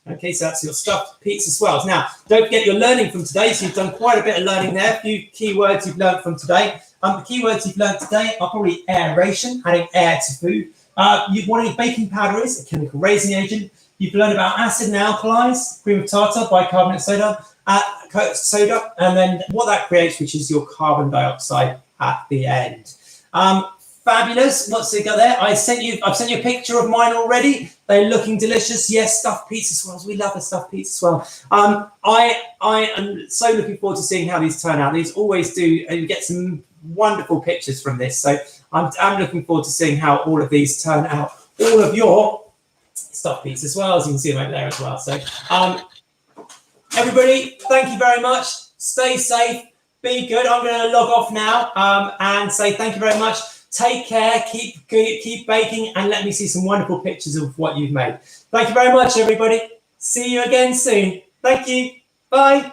Okay, so that's your stuffed pizza swirls. Now, don't forget you're learning from today, so you've done quite a bit of learning there. A few key words you've learned from today. The key words you've learned today are probably aeration, adding air to food. What a baking powder is, a chemical raising agent. You've learned about acid and alkalis, cream of tartar, bicarbonate soda, and then what that creates, which is your carbon dioxide at the end. Fabulous. What's it got there? I've sent you a picture of mine already. They're looking delicious. Yes, stuffed pizza swirls. We love a stuffed pizza swirl. I am so looking forward to seeing how these turn out. These always do, and you get some wonderful pictures from this. So I'm looking forward to seeing how all of these turn out. All of your stuffed pizza swirls. You can see them over there as well. So everybody, thank you very much. Stay safe. Be good. I'm going to log off now and say thank you very much. Take care, keep baking, and let me see some wonderful pictures of what you've made. Thank you very much, everybody. See you again soon. Thank you. Bye.